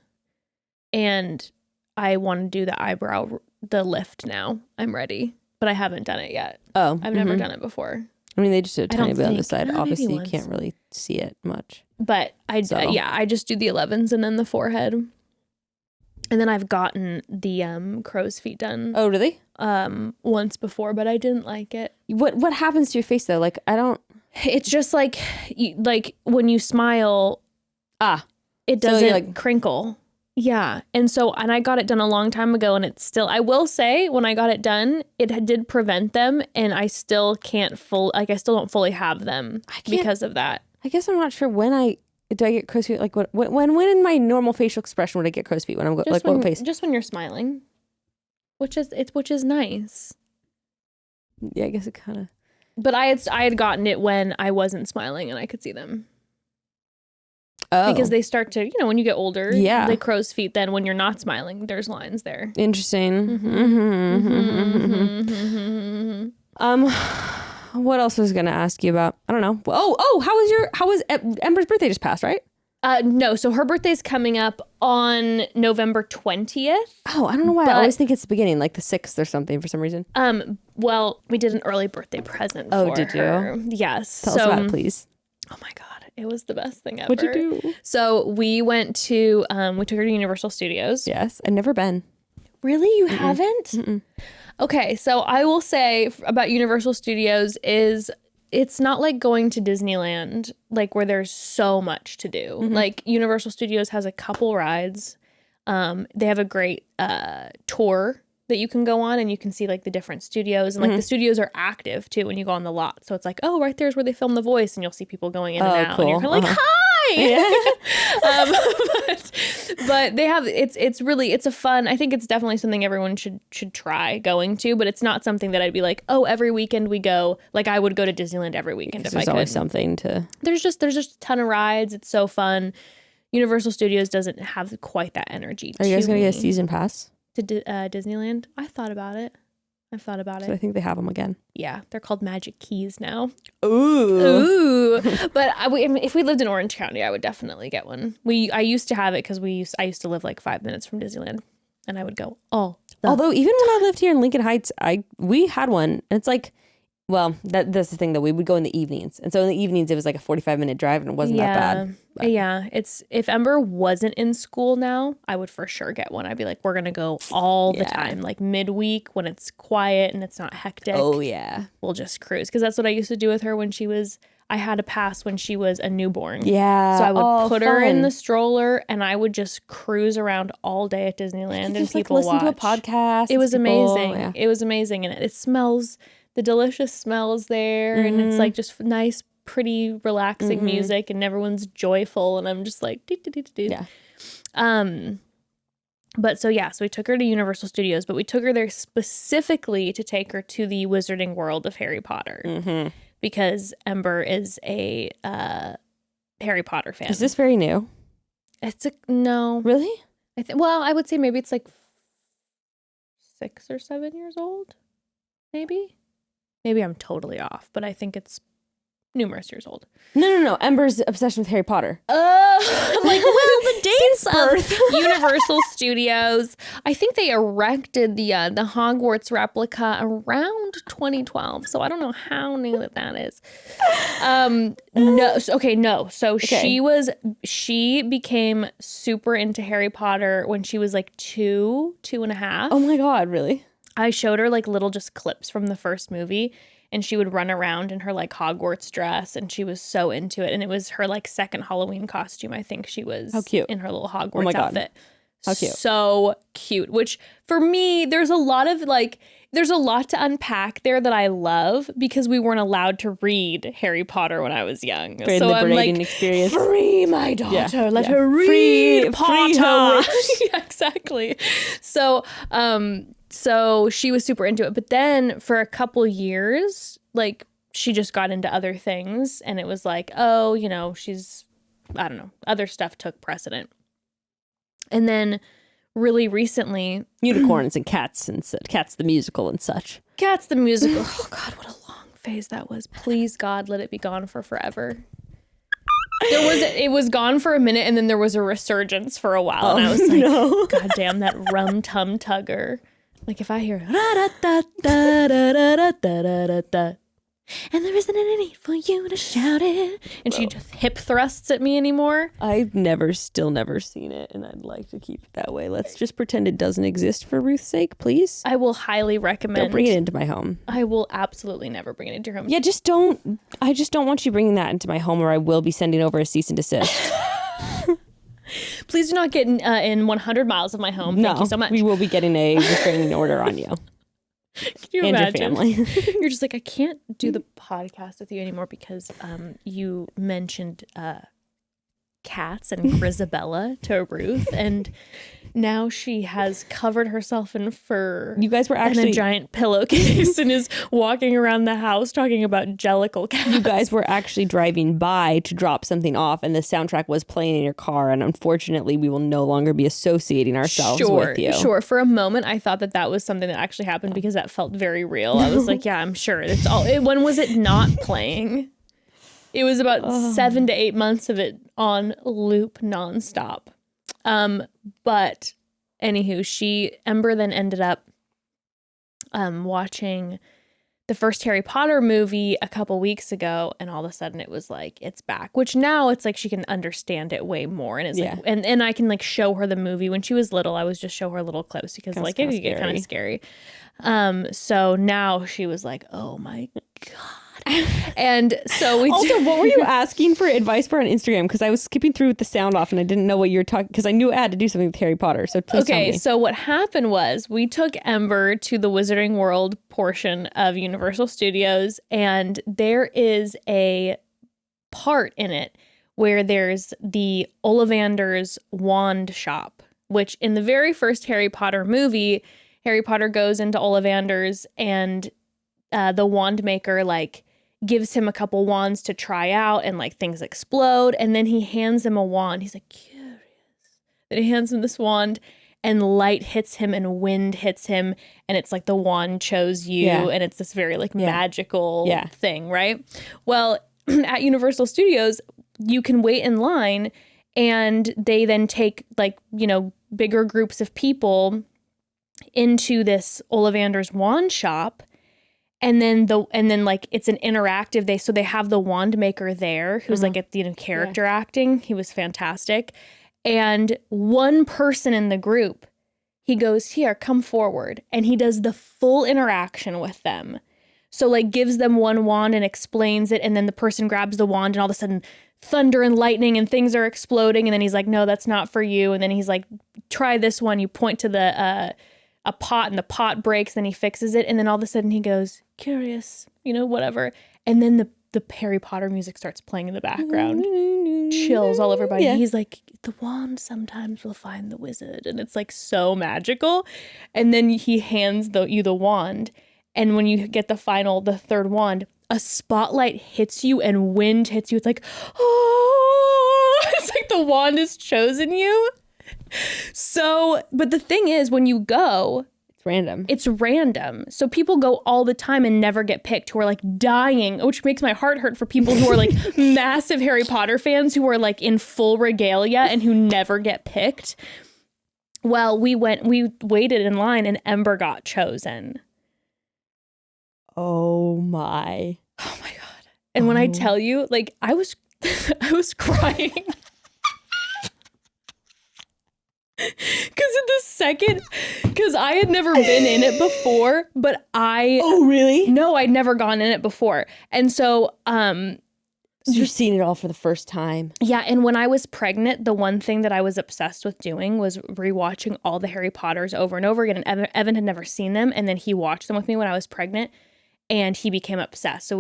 And I want to do the eyebrow, the lift now. I'm ready. But I haven't done it yet. Oh. I've never done it before. I mean, they just did a tiny don't bit on the think- side. maybe Obviously, you once. can't really see it much. But I just do the 11s and then the forehead. And then I've gotten the crow's feet done Oh, really? once before, but I didn't like it. What happens to your face though? Like, I don't. It's just like when you smile, it So doesn't you're like- crinkle. Yeah. And I got it done a long time ago, and it's still, I will say when I got it done, it did prevent them, and I still can't I still don't fully have them because of that. I guess I'm not sure when I get crow's feet. Like when in my normal facial expression would I get crow's feet? When I'm like what face? Just when you're smiling, which is nice. Yeah, I guess it kind of. But I had gotten it when I wasn't smiling and I could see them. Oh. Because they start to, when you get older, Yeah. the crow's feet, then when you're not smiling, there's lines there. Interesting. What else was I going to ask you about? I don't know. How was Ember's birthday just passed, right? No, so her birthday's coming up on November 20th. Oh, I don't know why. I always think it's the beginning, like the 6th or something for some reason. Well, we did an early birthday present for Oh, did you? her. Yes. Tell us about it, please. Oh my God. It was the best thing ever. What'd you do? So we went to, we took her to Universal Studios. Yes, I've never been. Really? You haven't? Mm-mm. Okay, so I will say about Universal Studios is it's not like going to Disneyland, like where there's so much to do. Like Universal Studios has a couple rides. They have a great tour that you can go on, and you can see like the different studios, and like the studios are active too when you go on the lot. So it's like, oh, right there's where they film The Voice, and you'll see people going in and out, and you're kind of like, hi. But they have it's a fun. I think it's definitely something everyone should try going to, but it's not something that I'd be like, oh, every weekend we go. Like I would go to Disneyland every weekend if I could. There's always something to. There's just a ton of rides. It's so fun. Universal Studios doesn't have quite that energy. Are you guys gonna get a season pass to Disneyland? I've thought about it. So I think they have them again. Yeah, they're called Magic Keys now. Ooh. But if we lived in Orange County, I would definitely get one. I used to have it because I used to live like 5 minutes from Disneyland, and I would go all the Although even when I lived here in Lincoln Heights, we had one, and it's like, well, that's the thing though. We would go in the evenings, and so in the evenings it was like a 45-minute drive, and it wasn't that bad. But. Yeah, if Ember wasn't in school now, I would for sure get one. I'd be like, we're gonna go all the time, like midweek when it's quiet and it's not hectic. Oh yeah, we'll just cruise, because that's what I used to do with her when she was. I had a pass when she was a newborn. Yeah, so I would put her in the stroller, and I would just cruise around all day at Disneyland, and just, people listen watch. to a podcast. It was amazing. Yeah. It was amazing, and it smells. The delicious smells there, and it's like just nice, pretty, relaxing music, and everyone's joyful, and I'm just like, yeah. But so we took her to Universal Studios, but we took her there specifically to take her to the Wizarding World of Harry Potter. because Ember is a Harry Potter fan. Is this very new? No. Really? Well, I would say maybe it's like 6 or 7 years old. Maybe I'm totally off, but I think it's numerous years old. No. Ember's obsession with Harry Potter. I'm like, well, the dates of Universal Studios. I think they erected the Hogwarts replica around 2012. So I don't know how new that is. No. So she became super into Harry Potter when she was like 2.5. Oh my God, really? I showed her like little just clips from the first movie, and she would run around in her like Hogwarts dress, and she was so into it. And it was her like second Halloween costume. I think she was How cute. in her little Hogwarts Oh my God. outfit. How cute. So cute, which for me, there's a lot to unpack there that I love because we weren't allowed to read Harry Potter when I was young. Very so I'm liberating like, experience. free my daughter, Yeah, let yeah. her read Free Potter. her witch. Yeah, exactly. So, so she was super into it. But then for a couple years, like she just got into other things, and it was like, oh, you know, I don't know, other stuff took precedent. And then really recently, Unicorns and Cats Cats the musical and such. Cats the musical. Oh God, what a long phase that was. Please God, let it be gone for forever. It was gone for a minute, and then there was a resurgence for a while, and I was like, no. God damn, that rum tum tugger. Like if I hear da-da-da-da-da-da-da-da-da, and there isn't any need for you to shout it, and she just hip thrusts at me anymore. I've still never seen it, and I'd like to keep it that way. Let's just pretend it doesn't exist for Ruth's sake, please. I will highly recommend. Don't bring it into my home. I will absolutely never bring it into your home. Yeah, I just don't want you bringing that into my home, or I will be sending over a cease and desist. Please do not get in 100 miles of my home. Thank you so much. We will be getting a restraining order on you. Can you and imagine? your family. You're just like, I can't do the podcast with you anymore because you mentioned cats and Grisabella to Ruth, and now she has covered herself in fur. You guys were and actually a giant pillowcase and is walking around the house talking about jellicle cats. You guys were actually driving by to drop something off, and the soundtrack was playing in your car, and unfortunately we will no longer be associating ourselves with you. Sure. For a moment I thought that was something that actually happened because that felt very real. I was like, yeah, I'm sure. It's all. When was it not playing? It was about 7 to 8 months of it on loop nonstop. But anywho, Ember then ended up watching the first Harry Potter movie a couple weeks ago, and all of a sudden it was like, it's back, which now it's like she can understand it way more, and it's like, and I can like show her the movie. When she was little, I was just show her little clips because like it could get kind of scary. So now she was like, oh my God. And so we what were you asking for advice for on Instagram? Because I was skipping through with the sound off and I didn't know what you were talking, because I knew I had to do something with Harry Potter. So please tell me. So what happened was we took Ember to the Wizarding World portion of Universal Studios, and there is a part in it where there's the Ollivander's wand shop, which in the very first Harry Potter movie, Harry Potter goes into Ollivander's, and the wand maker like gives him a couple wands to try out, and like things explode, and then he hands him a wand. He's like, curious. Then he hands him this wand, and light hits him and wind hits him, and it's like the wand chose you, and it's this very like magical thing, right? Well, at Universal Studios, you can wait in line, and they then take like, you know, bigger groups of people into this Ollivander's wand shop. And then like it's an interactive. They have the wand maker there who's like at the character acting. He was fantastic. And one person in the group, he goes, here, come forward. And he does the full interaction with them. So like gives them one wand and explains it. And then the person grabs the wand, and all of a sudden thunder and lightning and things are exploding. And then he's like, no, that's not for you. And then he's like, try this one. You point to a pot, and the pot breaks, then he fixes it, and then all of a sudden he goes, curious, you know, whatever. And then the Harry Potter music starts playing in the background. Chills all over body. He's like, the wand sometimes will find the wizard, and it's like so magical. And then he hands you the wand, and when you get the third wand, a spotlight hits you and wind hits you. It's like, oh, it's like the wand has chosen you. So, but the thing is, when you go, it's random. So people go all the time and never get picked, who are like dying, which makes my heart hurt for people who are like massive Harry Potter fans who are like in full regalia and who never get picked. Well, we waited in line and Ember got chosen. Oh my God. And when I tell you, like, I was crying. Because I had never been in it before, but Oh, really? No, I'd never gone in it before. And so, So you're seeing it all for the first time. yeah, and when I was pregnant, the one thing that I was obsessed with doing was rewatching all the Harry Potters over and over again. And Evan had never seen them, and then he watched them with me when I was pregnant, and he became obsessed. So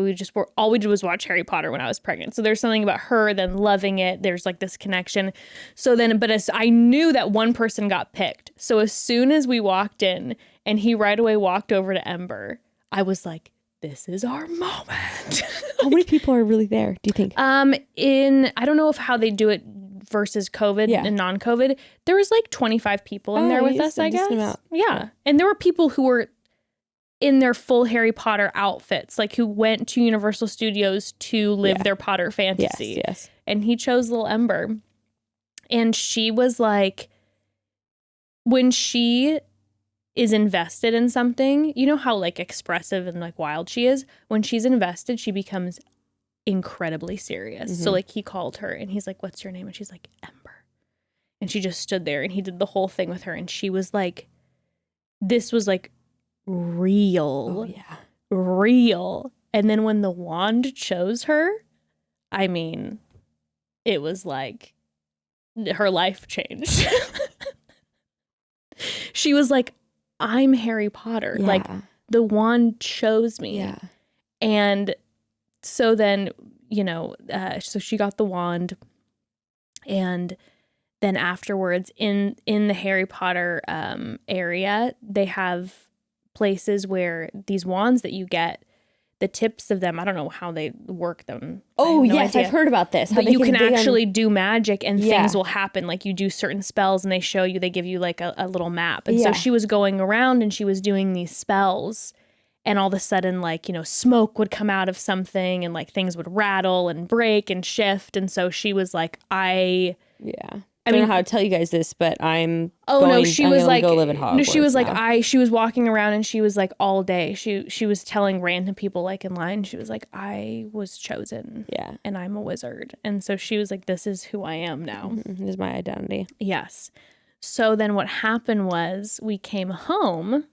all we did was watch Harry Potter when I was pregnant. So there's something about her then loving it. There's like this connection. So then, but as I knew that one person got picked. So as soon as we walked in, and he right away walked over to Ember, I was like, this is our moment. How many people are really there, do you think? I don't know how they do it versus COVID and non-COVID. There was like 25 people in there with us, I guess. Yeah. And there were people who were in their full Harry Potter outfits, like who went to Universal Studios to live their Potter fantasy. Yes. And he chose little Ember. And she was like, when she is invested in something, you know how like expressive and like wild she is? When she's invested, she becomes incredibly serious. Mm-hmm. So like he called her and he's like, what's your name? And she's like, Ember. And she just stood there and he did the whole thing with her. And she was like, this was like real. Oh, yeah. Real. And then when the wand chose her, I mean, it was like her life changed. She was like, I'm Harry Potter. Yeah. Like the wand chose me. Yeah. And so then, so she got the wand, and then afterwards in the Harry Potter area, they have places where these wands that you get, the tips of them, I don't know how they work them. Oh, yes, I've heard about this. But you can actually do magic and things will happen. Like you do certain spells and they give you like a little map. And so she was going around and she was doing these spells, and all of a sudden like, smoke would come out of something and like things would rattle and break and shift. And so she was like, I don't know how to tell you guys this, but she was like, go live in Hogwarts she was now. like, she was walking around and she was like all day. She was telling random people like in line, she was like, I was chosen. Yeah. And I'm a wizard. And so she was like, this is who I am now. Mm-hmm. This is my identity. Yes. So then what happened was we came home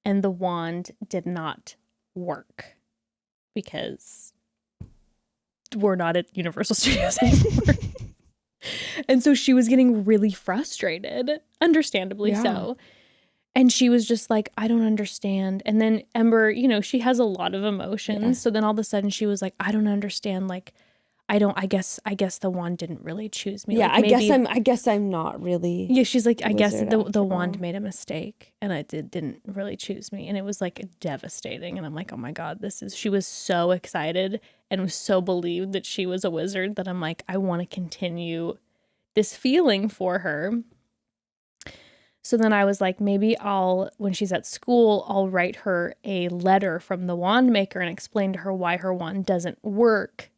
and the wand did not work because we're not at Universal Studios anymore. And so she was getting really frustrated, understandably so. And she was just like, I don't understand. And then Ember, she has a lot of emotions. Yeah. So then all of a sudden she was like, I don't understand. Like, I guess the wand didn't really choose me. Yeah, like, I guess I'm not really. Yeah, she's like, I guess the wand made a mistake and it didn't really choose me. And it was like devastating. And I'm like, oh my God, she was so excited and was so believed that she was a wizard that I'm like, I want to continue this feeling for her. So then I was like, maybe when she's at school, I'll write her a letter from the wand maker and explain to her why her wand doesn't work.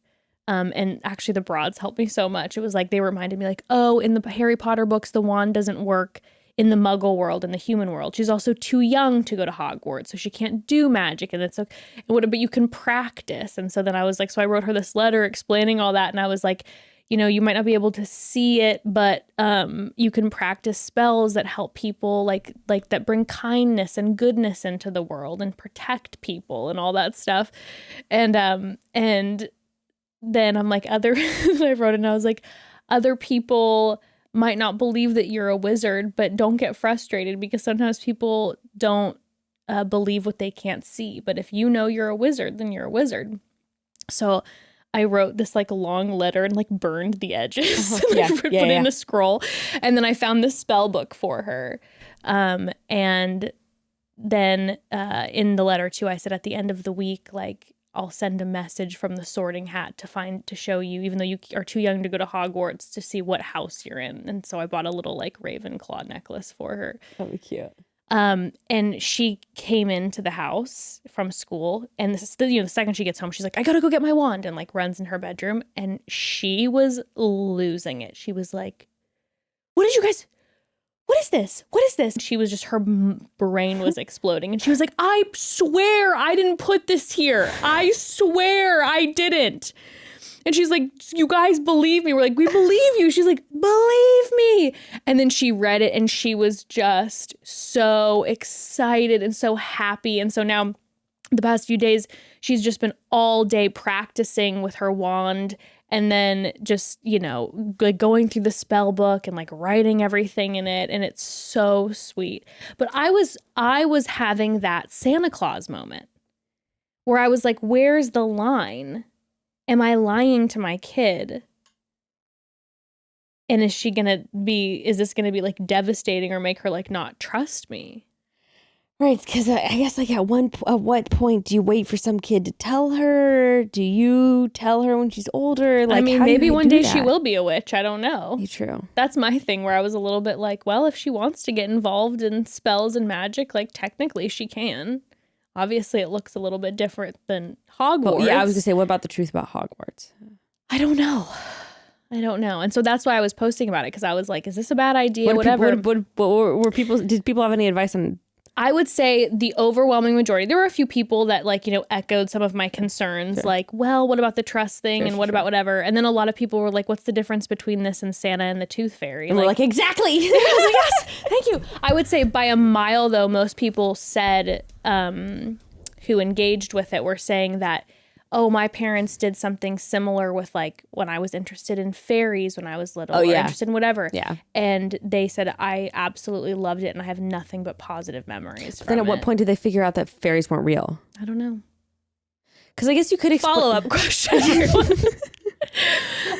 And actually the Broads helped me so much. It was like, they reminded me like, oh, in the Harry Potter books, the wand doesn't work in the Muggle world and the human world. She's also too young to go to Hogwarts, so she can't do magic. And it's okay, but you can practice. And so then I was like, so I wrote her this letter explaining all that. And I was like, you might not be able to see it, but you can practice spells that help people like that bring kindness and goodness into the world and protect people and all that stuff. And then I'm like, I wrote it and I was like, other people might not believe that you're a wizard, but don't get frustrated because sometimes people don't believe what they can't see. But if you know you're a wizard, then you're a wizard. So I wrote this like long letter and like burned the edges and put it in a scroll. And then I found this spell book for her. And then in the letter too, I said at the end of the week, like, I'll send a message from the Sorting Hat to show you, even though you are too young to go to Hogwarts, to see what house you're in. And so I bought a little like Ravenclaw necklace for her. That'd be cute. And she came into the house from school, and this is the second she gets home, she's like, I gotta go get my wand, and like runs in her bedroom, and she was losing it. She was like, what is this? What is this? She was just, her brain was exploding, and she was like, I swear I didn't put this here. I swear I didn't. And she's like, you guys believe me? We're like, we believe you. She's like, believe me. And then she read it, and she was just so excited and so happy. And so now the past few days, she's just been all day practicing with her wand, and then just, like going through the spell book and like writing everything in it. And it's so sweet. But I was having that Santa Claus moment where I was like, where's the line? Am I lying to my kid? And is this gonna be like devastating or make her like not trust me? Right, because I guess like at what point do you wait for some kid to tell her? Do you tell her when she's older? Like, I mean, maybe one day she will be a witch. I don't know. True. That's my thing, where I was a little bit like, well, if she wants to get involved in spells and magic, like technically she can. Obviously, it looks a little bit different than Hogwarts. Well, yeah, I was going to say, what about the truth about Hogwarts? I don't know. And so that's why I was posting about it, because I was like, is this a bad idea? Did people have any advice on? I would say the overwhelming majority. There were a few people that echoed some of my concerns, like, well, what about the trust thing, and what about whatever? And then a lot of people were like, what's the difference between this and Santa and the Tooth Fairy? And we're like, exactly. I was like, yes, thank you. I would say by a mile, though, most people said, who engaged with it, were saying that, oh, my parents did something similar with like when I was interested in fairies when I was little, or interested in whatever. Yeah. And they said, I absolutely loved it, and I have nothing but positive memories from Then at it. what point did they figure out that fairies weren't real? I don't know. Because I guess you could Follow-up question.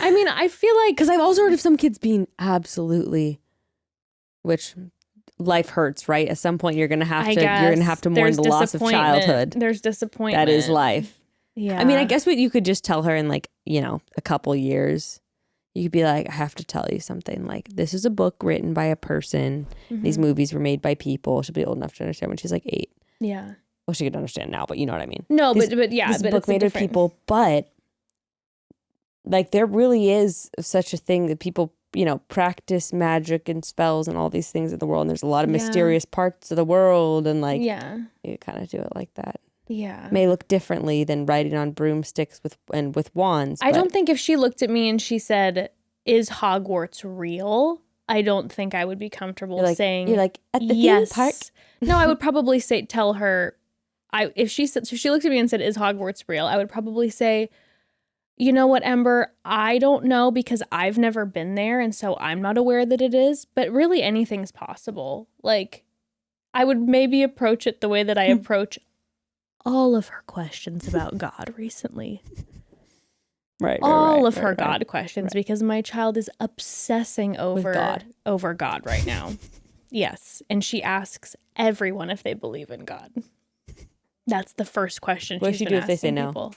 I mean, I feel like, because I've also heard of some kids being absolutely, which life hurts, right? At some point, you're gonna have to mourn the loss of childhood. There's disappointment. That is life. Yeah. I mean, I guess what you could just tell her in like, a couple years, you could be like, I have to tell you something. Like, this is a book written by a person. Mm-hmm. These movies were made by people. She'll be old enough to understand when she's like 8. Yeah. Well, she could understand now, but you know what I mean. No, this but book it's made by people, but like there really is such a thing that people, practice magic and spells and all these things in the world. And there's a lot of mysterious parts of the world, and like, you kind of do it like that. Yeah. May look differently than riding on broomsticks with wands. I don't think if she looked at me and she said, is Hogwarts real? I don't think I would be comfortable saying, you're like, at the yes. theme park? No, I would probably tell her, if she looked at me and said, is Hogwarts real? I would probably say, you know what, Ember, I don't know, because I've never been there, and so I'm not aware that it is, but really anything's possible. Like, I would maybe approach it the way that I approach all of her questions about God recently. Right. All of her God questions, because my child is obsessing over God right now. Yes. And she asks everyone if they believe in God. That's the first question. What does she do if they say no? People.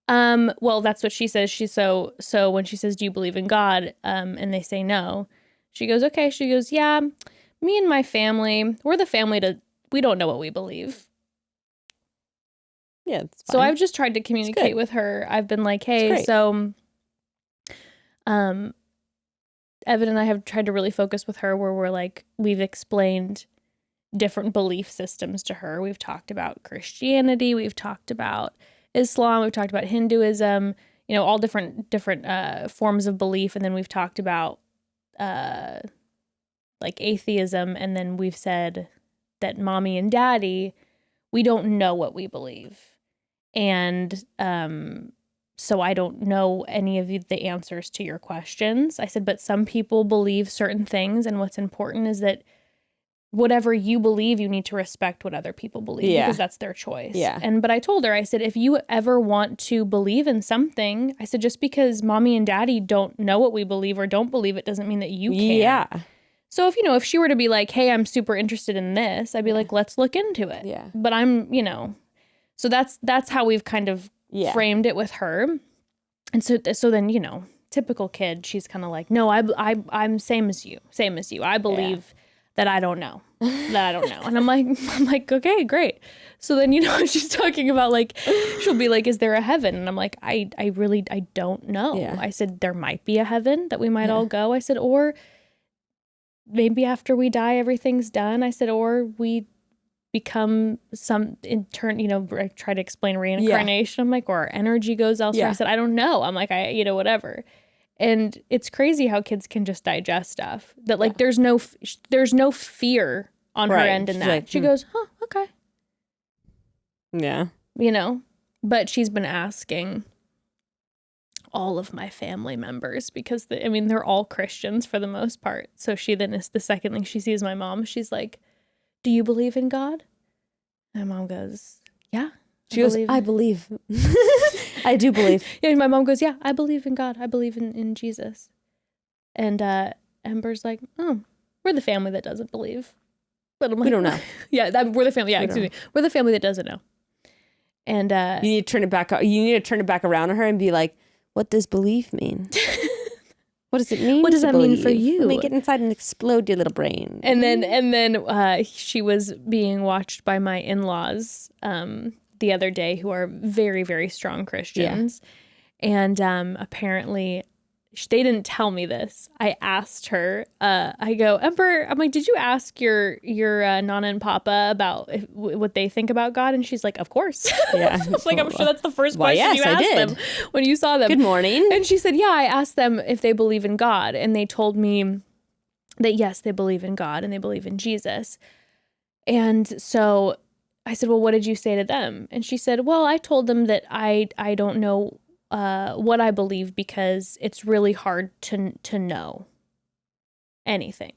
Well, that's what she says. So when she says, do you believe in God? And they say no, she goes, okay. She goes, yeah, me and my family, we're the family we don't know what we believe. Yeah. So I've just tried to communicate with her. I've been like, hey, so, Evan and I have tried to really focus with her, where we're like, we've explained different belief systems to her. We've talked about Christianity. We've talked about Islam. We've talked about Hinduism, all different forms of belief. And then we've talked about, like atheism. And then we've said that mommy and daddy, we don't know what we believe. And so I don't know any of the answers to your questions. I said, but some people believe certain things. And what's important is that whatever you believe, you need to respect what other people believe, because that's their choice. Yeah. But I told her, I said, if you ever want to believe in something, I said, just because mommy and daddy don't know what we believe or don't believe it doesn't mean that you can't. Yeah. So if she were to be like, hey, I'm super interested in this, I'd be like, let's look into it. Yeah. But so that's how we've kind of framed it with her. And so then, you know, typical kid, she's kind of like, no, I'm same as you. I believe that I don't know. And I'm like, okay, great. So then, you know, she's talking about like, she'll be like, is there a heaven? And I'm like, I don't know. Yeah. I said, there might be a heaven that we might all go. I said, or maybe after we die, everything's done. I said, or we become some in turn, you know, I try to explain reincarnation. I'm like, or our energy goes elsewhere. I said, I don't know. I'm like, you know, whatever. And it's crazy how kids can just digest stuff that like, there's no fear on her end in She's that. like, She goes, huh, okay. Yeah. You know, but she's been asking all of my family members because they're all Christians for the most part. So she then is the second thing she sees my mom. She's like, do you believe in God? And my mom goes, yeah. She goes, I believe. I do believe. Yeah, my mom goes, yeah, I believe in God. I believe in Jesus. And Ember's like, oh, we're the family that doesn't believe. But I'm like, we don't know. Yeah, we're the family. Yeah, excuse me. We're the family that doesn't know. And you need to turn it back. You need to turn it back around on her and be like, what does belief mean? What does it mean? What does that mean for you? Let me get inside and explode your little brain. And then she was being watched by my in-laws the other day, who are very, very strong Christians. And apparently they didn't tell me this. I asked her, I go, Ember, I'm like, did you ask your Nana and Papa about what they think about God? And she's like, of course. Yeah. Like, I'm sure that's the first question you asked them when you saw them. Good morning. And she said, yeah, I asked them if they believe in God. And they told me that, yes, they believe in God and they believe in Jesus. And so I said, well, what did you say to them? And she said, well, I told them that I don't know what I believe because it's really hard to know anything.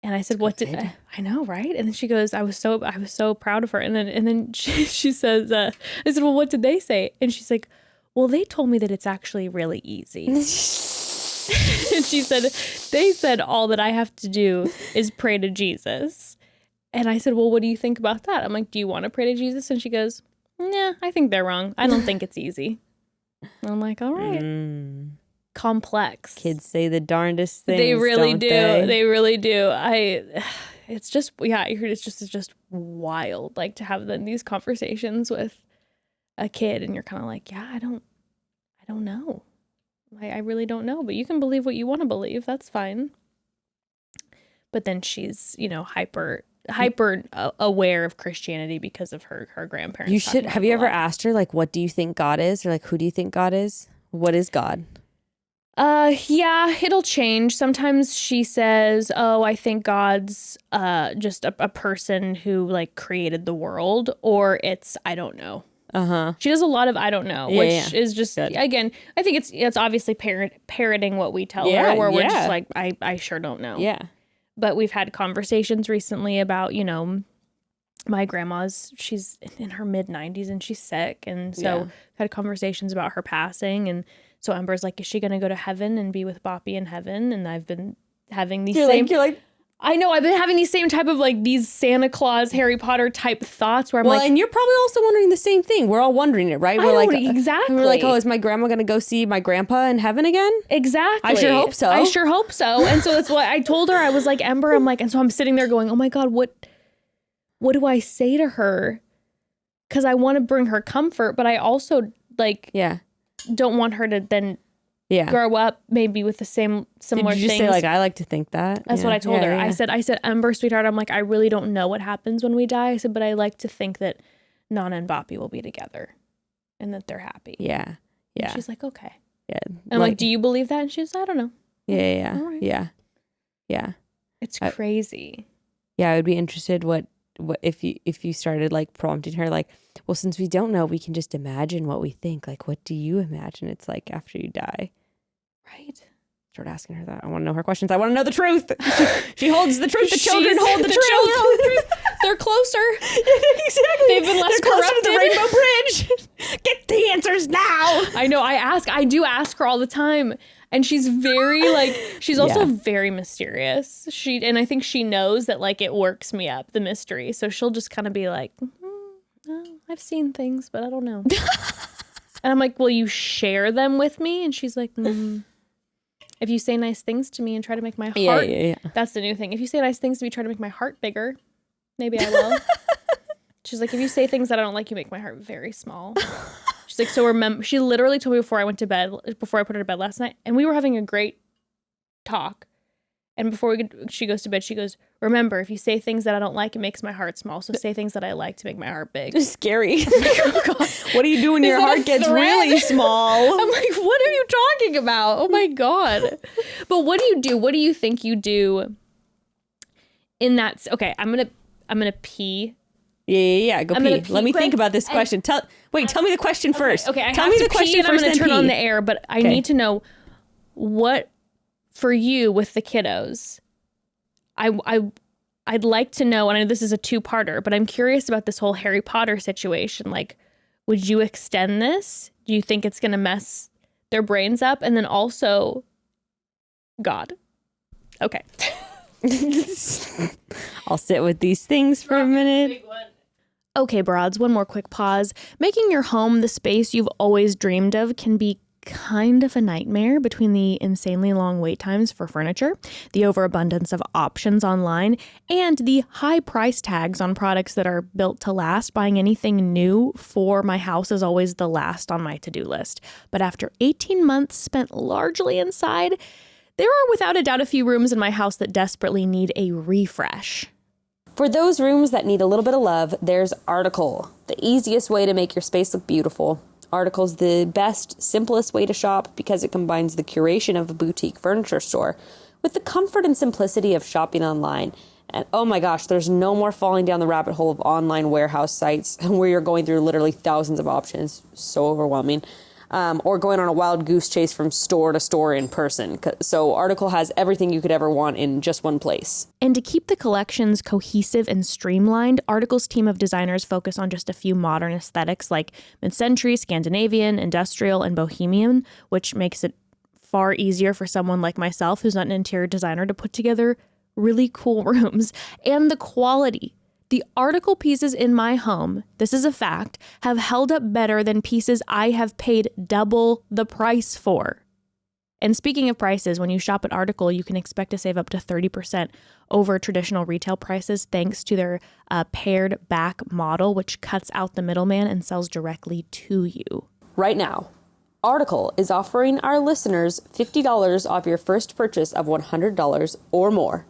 And I said, what did I know, right? And then she goes, I was so proud of her. And then she says, I said, well, what did they say? And she's like, well, they told me that it's actually really easy. And she said, they said all that I have to do is pray to Jesus. And I said, well, what do you think about that? I'm like, do you want to pray to Jesus? And she goes, nah, I think they're wrong. I don't think it's easy. And I'm like, all right. Complex. Kids say the darndest things. They really don't do. They really do. It's just wild, like, to have these conversations with a kid, and you're kind of like, yeah, I don't know. I really don't know, but you can believe what you want to believe. That's fine. But then she's, you know, hyper aware of Christianity because of her grandparents. You should. Have you ever asked her, like, what do you think God is? Or like, who do you think God is? What is God? Yeah, it'll change. Sometimes she says, oh, I think God's just a person who like created the world, or it's, I don't know. She does a lot of I don't know, which is just, again, I think it's obviously parroting what we tell her, where we're just like, I sure don't know. Yeah. But we've had conversations recently about, you know, my she's in her mid-90s and she's sick. And so had conversations about her passing. And so Ember's like, is she going to go to heaven and be with Boppy in heaven? And I've been having these I know, I've been having these same type of like these Santa Claus, Harry Potter type thoughts where I'm like. And you're probably also wondering the same thing. We're all wondering it, right? Exactly. We're like, oh, is my grandma going to go see my grandpa in heaven again? Exactly. I sure hope so. And so that's what I told her. I was like, Ember, I'm like, and so I'm sitting there going, oh my God, what do I say to her? Because I want to bring her comfort, but I also like, don't want her to then grow up maybe with the similar Did you just things. say like, I like to think that? That's what I told her. Yeah. I said, Ember, sweetheart, I'm like, I really don't know what happens when we die. I said, but I like to think that Nana and Boppy will be together and that they're happy. Yeah. Yeah. And she's like, okay. Yeah. And I'm like, do you believe that? And she was, I don't know. Yeah. All right. Yeah. Yeah. It's crazy. Yeah. I would be interested what if you started like prompting her, like, well, since we don't know, we can just imagine what we think. Like, what do you imagine it's like after you die? Right. Start asking her that. I want to know her questions. I want to know the truth. She holds the truth. The children hold the truth. They're closer. Exactly. They've been less They're closer corrupted. to the Rainbow Bridge. Get the answers now. I know. I do ask her all the time. And she's very like, she's also very mysterious. And I think she knows that like it works me up, the mystery. So she'll just kind of be like, I I've seen things, but I don't know. And I'm like, will you share them with me? And she's like, if you say nice things to me and try to make my heart, that's the new thing. If you say nice things to me, try to make my heart bigger, maybe I will. She's like, if you say things that I don't like, you make my heart very small. She's like, so remember, she literally told me before I went to bed, before I put her to bed last night, and we were having a great talk. And before she goes to bed, she goes, remember, if you say things that I don't like, it makes my heart small. So say things that I like to make my heart big. It's scary. Oh God. What do you do when your heart gets really small? I'm like, what are you talking about? Oh my God. But what do you do? What do you think you do in that? Okay, I'm gonna pee. Yeah. Go pee. Let me think about this question. Tell me the question first. Okay, tell me the question and first. I'm gonna turn on the air, but I need to know what for you with the kiddos. I'd like to know, and I know this is a two-parter, but I'm curious about this whole Harry Potter situation. Like, would you extend this? Do you think it's gonna mess their brains up? And then also, God. Okay. I'll sit with these things for a minute. Okay, broads, one more quick pause. Making your home the space you've always dreamed of can be kind of a nightmare between the insanely long wait times for furniture, the overabundance of options online, and the high price tags on products that are built to last. Buying anything new for my house is always the last on my to-do list. But after 18 months spent largely inside, there are without a doubt a few rooms in my house that desperately need a refresh. For those rooms that need a little bit of love, there's Article, the easiest way to make your space look beautiful. Article's the best, simplest way to shop because it combines the curation of a boutique furniture store with the comfort and simplicity of shopping online. And oh my gosh, there's no more falling down the rabbit hole of online warehouse sites where you're going through literally thousands of options. So overwhelming. Or going on a wild goose chase from store to store in person. So Article has everything you could ever want in just one place. And to keep the collections cohesive and streamlined, Article's team of designers focus on just a few modern aesthetics like mid-century, Scandinavian, industrial, and bohemian, which makes it far easier for someone like myself who's not an interior designer to put together really cool rooms. And the quality. The Article pieces in my home, this is a fact, have held up better than pieces I have paid double the price for. And speaking of prices, when you shop at Article, you can expect to save up to 30% over traditional retail prices thanks to their pared back model, which cuts out the middleman and sells directly to you. Right now, Article is offering our listeners $50 off your first purchase of $100 or more.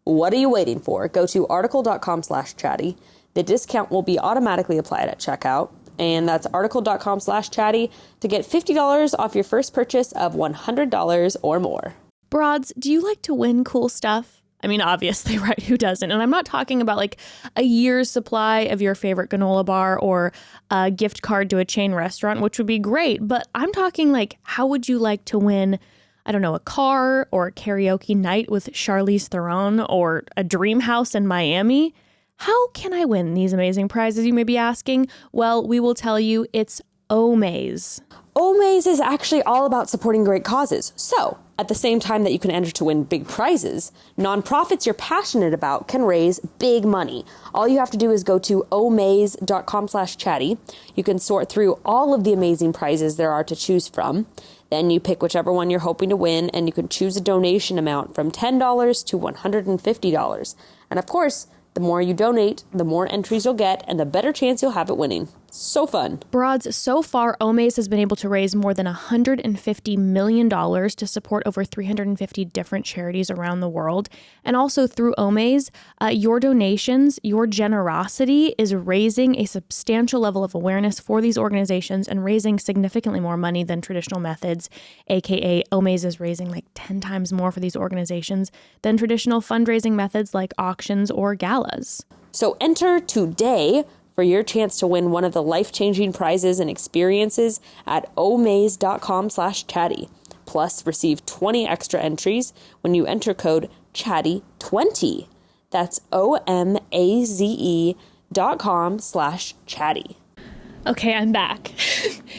What are you waiting for? Go to article.com/chatty. The discount will be automatically applied at checkout. And that's article.com/chatty to get $50 off your first purchase of $100 or more. Broads, do you like to win cool stuff? I mean, obviously, right? Who doesn't? And I'm not talking about like a year's supply of your favorite granola bar or a gift card to a chain restaurant, which would be great. But I'm talking like, how would you like to win, I don't know, a car or a karaoke night with Charlize Theron or a dream house in Miami? How can I win these amazing prizes, you may be asking? Well, we will tell you, it's Omaze. Omaze is actually all about supporting great causes. So, at the same time that you can enter to win big prizes, nonprofits you're passionate about can raise big money. All you have to do is go to omaze.com/chatty. You can sort through all of the amazing prizes there are to choose from. Then you pick whichever one you're hoping to win, and you can choose a donation amount from $10 to $150. And of course, the more you donate, the more entries you'll get, and the better chance you'll have at winning. So fun. Broads, so far, Omaze has been able to raise more than $150 million to support over 350 different charities around the world. And also through Omaze, your donations, your generosity is raising a substantial level of awareness for these organizations and raising significantly more money than traditional methods, aka Omaze is raising like 10 times more for these organizations than traditional fundraising methods like auctions or galas. So enter today for your chance to win one of the life-changing prizes and experiences at omaze.com/chatty. Plus, receive 20 extra entries when you enter code chatty20. That's omaze.com/chatty. Okay, I'm back.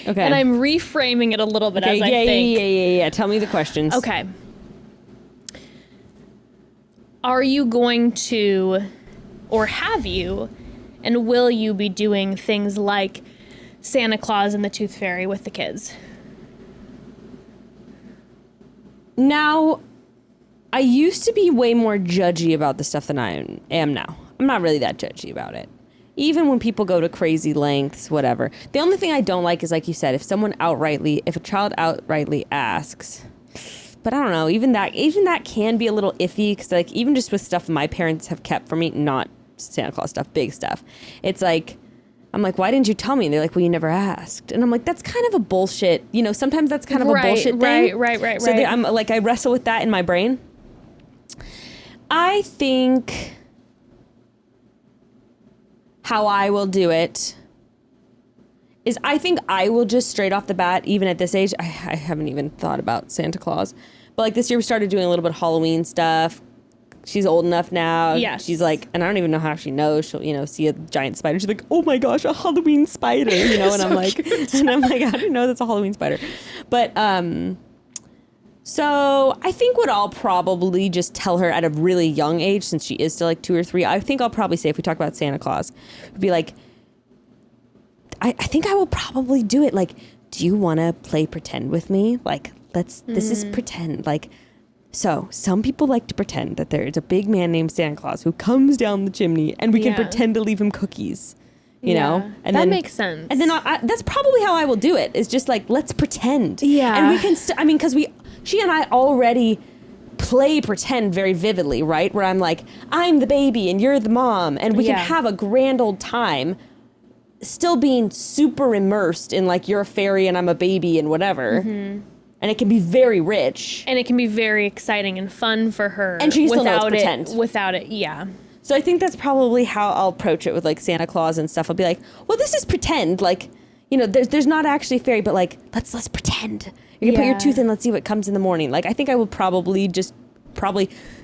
Okay. And I'm reframing it a little bit as I think. Yeah. Tell me the questions. Okay. Are you going to, or have you, And will you be doing things like Santa Claus and the Tooth Fairy with the kids? Now, I used to be way more judgy about the stuff than I am now. I'm not really that judgy about it. Even when people go to crazy lengths, whatever. The only thing I don't like is, like you said, if a child outrightly asks. But I don't know, even that can be a little iffy, because like even just with stuff my parents have kept from me, not Santa Claus stuff, big stuff. It's like, I'm like, why didn't you tell me? And they're like, well, you never asked. And I'm like, that's kind of a bullshit. You know, sometimes that's kind of a bullshit thing. Right. So I'm like, I wrestle with that in my brain. I think how I will do it is I think I will just straight off the bat, even at this age, I haven't even thought about Santa Claus. But like this year we started doing a little bit of Halloween stuff. She's old enough now. Yes. She's like, and I don't even know how she knows. She'll, you know, see a giant spider. She's like, oh my gosh, a Halloween spider, you know? And I'm like, I don't know that's a Halloween spider. But, so I think what I'll probably just tell her at a really young age, since she is still like 2 or 3, I think I'll probably say, if we talk about Santa Claus, would be like, I think I will probably do it. Like, do you want to play pretend with me? Like, this is pretend. Like, so some people like to pretend that there's a big man named Santa Claus who comes down the chimney and we can pretend to leave him cookies, you know? And that makes sense. And then that's probably how I will do it, is just like, let's pretend. Yeah. And we can, because she and I already play pretend very vividly, right? Where I'm like, I'm the baby and you're the mom, and we can have a grand old time still being super immersed in like, you're a fairy and I'm a baby and whatever. Mm-hmm. And it can be very rich. And it can be very exciting and fun for her. And she still knows pretend. Without it, yeah. So I think that's probably how I'll approach it with like Santa Claus and stuff. I'll be like, well, this is pretend. Like, you know, there's not actually fairy, but like, let's pretend. You can put your tooth in, let's see what comes in the morning. Like, I think I will probably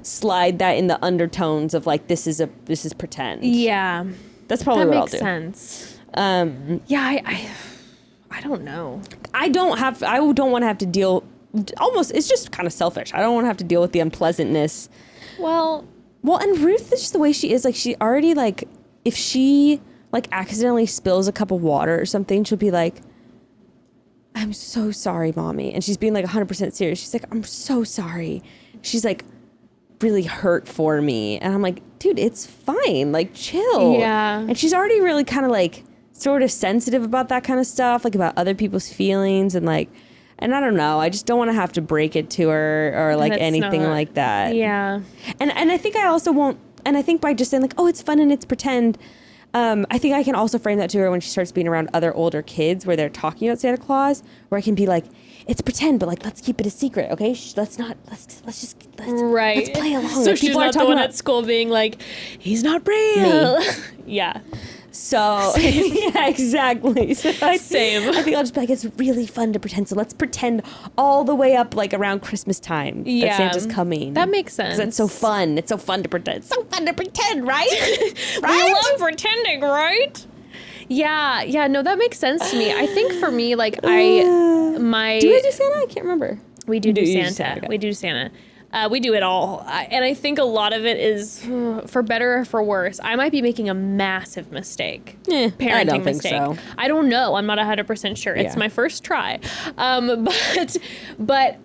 slide that in the undertones of like, this is pretend. Yeah. That's probably what I'll do. That makes sense. I don't know. I don't want to have to deal, almost, it's just kind of selfish. I don't want to have to deal with the unpleasantness. Well, and Ruth is just the way she is. Like, she already, like, if she, like, accidentally spills a cup of water or something, she'll be like, I'm so sorry, Mommy. And she's being, like, 100% serious. She's like, I'm so sorry. She's, like, really hurt for me. And I'm like, dude, it's fine. Like, chill. Yeah. And she's already really kind of, like, sort of sensitive about that kind of stuff, like about other people's feelings, and like, and I don't know, I just don't want to have to break it to her or like anything like that. Yeah. And I think I also won't, and I think by just saying like, oh, it's fun and it's pretend, I think I can also frame that to her when she starts being around other older kids where they're talking about Santa Claus, where I can be like, it's pretend, but like, let's keep it a secret, okay? Let's let's play along. So like, she's not the one at school being like, he's not real. Yeah. So, yeah, exactly. So Same. I think I'll just be like, it's really fun to pretend. So let's pretend all the way up, like, around Christmas time that Santa's coming. That makes sense. Because it's so fun. It's so fun to pretend. It's so fun to pretend, right? Right? We love pretending, right? Yeah, no, that makes sense to me. I think for me, like, Do we do Santa? I can't remember. We do Santa. Okay. We do Santa. We do it all. And I think a lot of it is, for better or for worse, I might be making a massive mistake. Parenting I don't think mistake. so. I don't know. I'm not 100% sure. It's my first try. But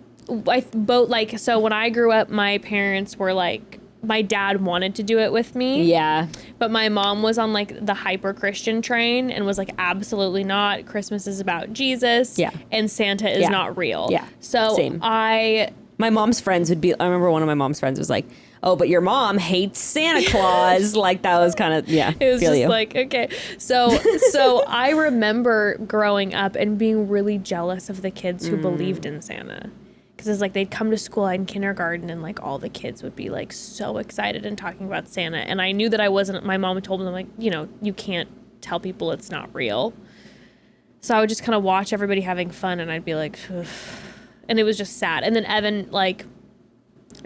so when I grew up, my parents were like, my dad wanted to do it with me. Yeah. But my mom was on like the hyper Christian train and was like, absolutely not. Christmas is about Jesus. Yeah. And Santa is not real. Yeah. So Same. My mom's friends would be, I remember one of my mom's friends was like, oh, but your mom hates Santa Claus. Like, that was kind of, yeah. It was just like, okay. So I remember growing up and being really jealous of the kids who believed in Santa. Because it's like they'd come to school in kindergarten and like all the kids would be like so excited and talking about Santa. And I knew that I wasn't, my mom told me, like, you know, you can't tell people it's not real. So I would just kind of watch everybody having fun and I'd be like, ugh. And it was just sad. And then Evan, like,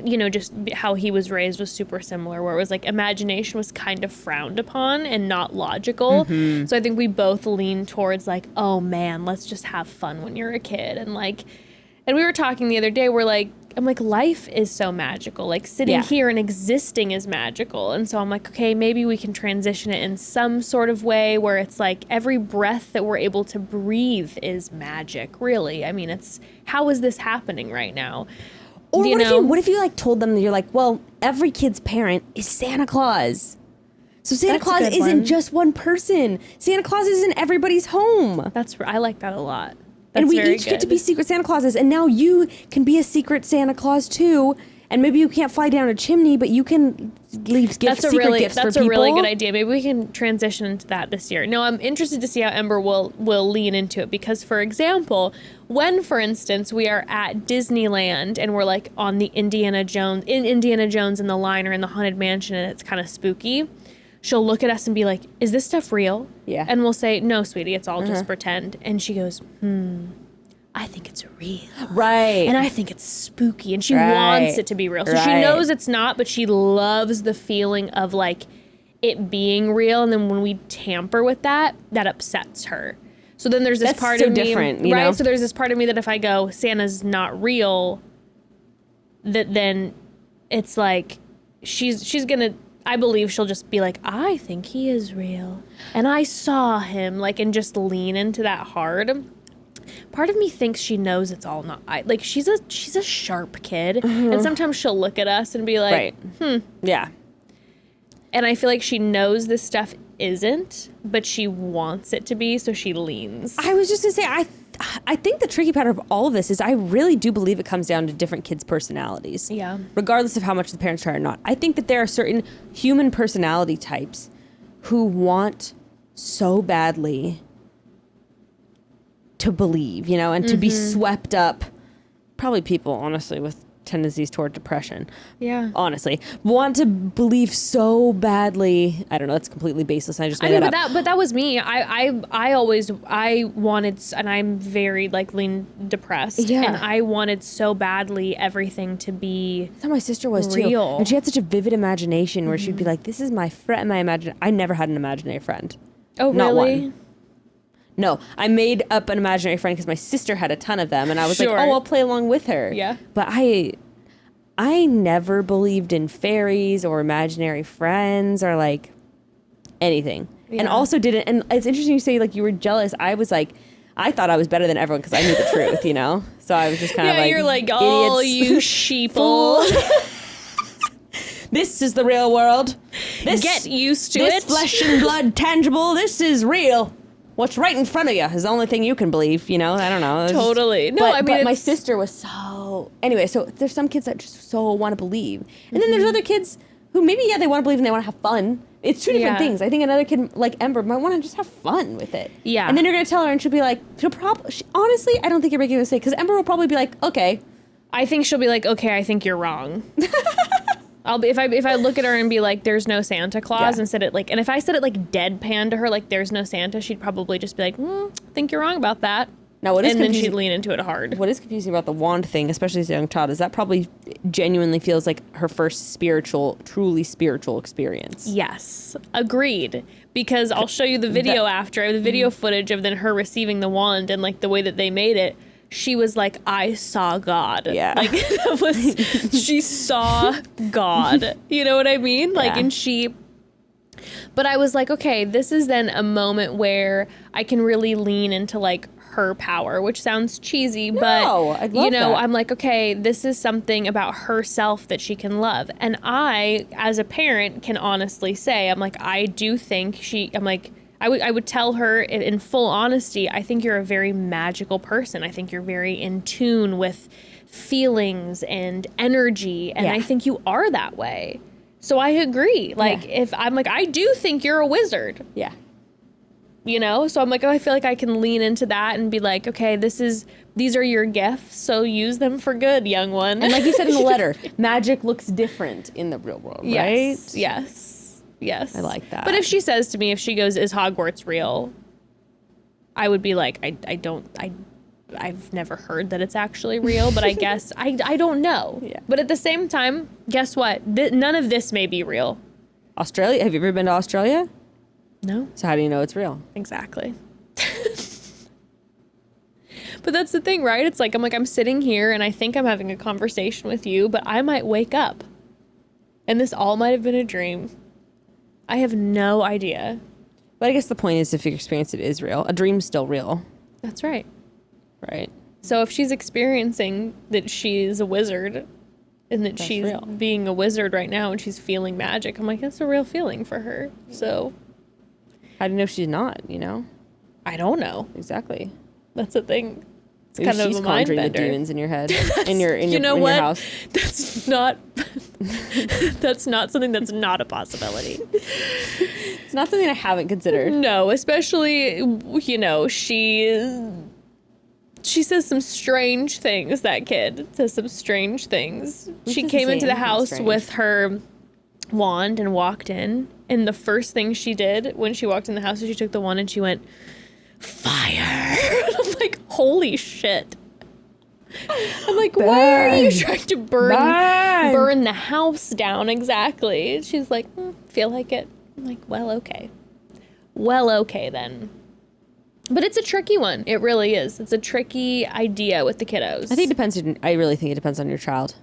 you know, just how he was raised was super similar, where it was like imagination was kind of frowned upon and not logical. Mm-hmm. So I think we both lean towards like, oh man, let's just have fun when you're a kid. And like, and we were talking the other day, we're like, life is so magical. Like sitting here and existing is magical. And so I'm like, okay, maybe we can transition it in some sort of way where it's like every breath that we're able to breathe is magic, really. I mean, how is this happening right now? Or what if you like told them that you're like, well, every kid's parent is Santa Claus. So Santa Claus isn't just one person. Santa Claus is in everybody's home. I like that a lot. And we each get to be secret Santa Clauses. And now you can be a secret Santa Claus too. And maybe you can't fly down a chimney, but you can leave gifts, secret gifts for people. That's a really good idea. Maybe we can transition into that this year. No, I'm interested to see how Ember will lean into it. Because, for example, when, for instance, we are at Disneyland and we're like on the Indiana Jones in the line or in the Haunted Mansion and it's kind of spooky, she'll look at us and be like, is this stuff real? Yeah. And we'll say, no, sweetie, it's all just pretend. And she goes, I think it's real. Right. And I think it's spooky. And she wants it to be real. So she knows it's not, but she loves the feeling of like it being real. And then when we tamper with that upsets her. So then there's this part of me. Different, you know? So there's this part of me that if I go, Santa's not real, that then it's like she's going to, I believe she'll just be like, I think he is real. And I saw him, like, and just lean into that hard. Part of me thinks she knows it's all not. Like, she's a sharp kid. And sometimes she'll look at us and be like, Yeah. And I feel like she knows this stuff isn't, but she wants it to be, so she leans. I was just going to say, I think the tricky part of all of this is I really do believe it comes down to different kids' personalities. Yeah. Regardless of how much the parents try or not. I think that there are certain human personality types who want so badly to believe, you know, and to be swept up. Probably people, honestly, with tendencies toward depression. Yeah. Honestly. Want to believe so badly. I don't know, that's completely baseless. I just made that up. But that was me. I wanted, and I'm very like depressed. Yeah. And I wanted so badly everything to be That's how my sister was real. too. And she had such a vivid imagination where she'd be like, this is my friend, I never had an imaginary friend. Oh, really? Not one. No, I made up an imaginary friend because my sister had a ton of them, and I was like, oh, I'll play along with her. Yeah. But I never believed in fairies or imaginary friends or like anything. Yeah. And also didn't, and it's interesting you say like you were jealous. I was like, I thought I was better than everyone because I knew the truth, you know? So I was just kind of like, you're like, oh, you sheeple. This is the real world. Get used to it. This flesh and blood tangible, this is real. What's right in front of you is the only thing you can believe, you know? I don't know. Totally. But my sister was so... Anyway, so there's some kids that just so want to believe. And then there's other kids who maybe, they want to believe and they want to have fun. It's two different things. I think another kid like Ember might want to just have fun with it. Yeah. And then you're going to tell her and she'll be like... honestly, I don't think you're making a mistake because Ember will probably be like, okay. I think she'll be like, okay, I think you're wrong. If I look at her and be like, there's no Santa Claus, and said it like, and if I said it like deadpan to her, like there's no Santa, she'd probably just be like, I think you're wrong about that. Now, what is and then she'd lean into it hard. What is confusing about the wand thing, especially as a young child, is that probably genuinely feels like her first truly spiritual experience. Yes, agreed. Because I'll show you the video after, the video footage of then her receiving the wand and like the way that they made it. She was like, I saw God. Yeah. Like, she saw God. You know what I mean? Like, but I was like, okay, this is then a moment where I can really lean into like her power, which sounds cheesy, but I'd love that. I'm like, okay, this is something about herself that she can love. And I, as a parent, can honestly say, I'm like, I do think I would tell her in full honesty, I think you're a very magical person. I think you're very in tune with feelings and energy. And I think you are that way. So I agree. Like, if I'm like, I do think you're a wizard. Yeah. You know? So I'm like, I feel like I can lean into that and be like, okay, these are your gifts. So use them for good, young one. And like you said in the letter, magic looks different in the real world, right? Yes. I like that. But if she says to me, if she goes, is Hogwarts real? I would be like, I've never heard that it's actually real, but I guess, I don't know. Yeah. But at the same time, guess what? None of this may be real. Australia? Have you ever been to Australia? No. So how do you know it's real? Exactly. But that's the thing, right? It's like, I'm sitting here and I think I'm having a conversation with you, but I might wake up and this all might have been a dream. I have no idea. But I guess the point is, if you experience it is real, a dream's still real. That's right. Right. So if she's experiencing that she's a wizard and that she's real. being a wizard right now and she's feeling magic, I'm like, that's a real feeling for her. So How do you know she's not, I don't know. Exactly. That's the thing. It's Maybe kind of she's a mind conjuring the bender. demons in your head, in your what? house. That's not that's not something that's not a possibility. It's not something I haven't considered. No, especially she says some strange things. That kid says some strange things. She came into the house with her wand and walked in, and the first thing she did when she walked in the house is she took the wand and she went, fire. I'm like, holy shit. I'm like, why are you trying to burn the house down exactly? She's like, feel like it. I'm like, well, okay then. But it's a tricky one. It really is. It's a tricky idea with the kiddos. I really think it depends on your child.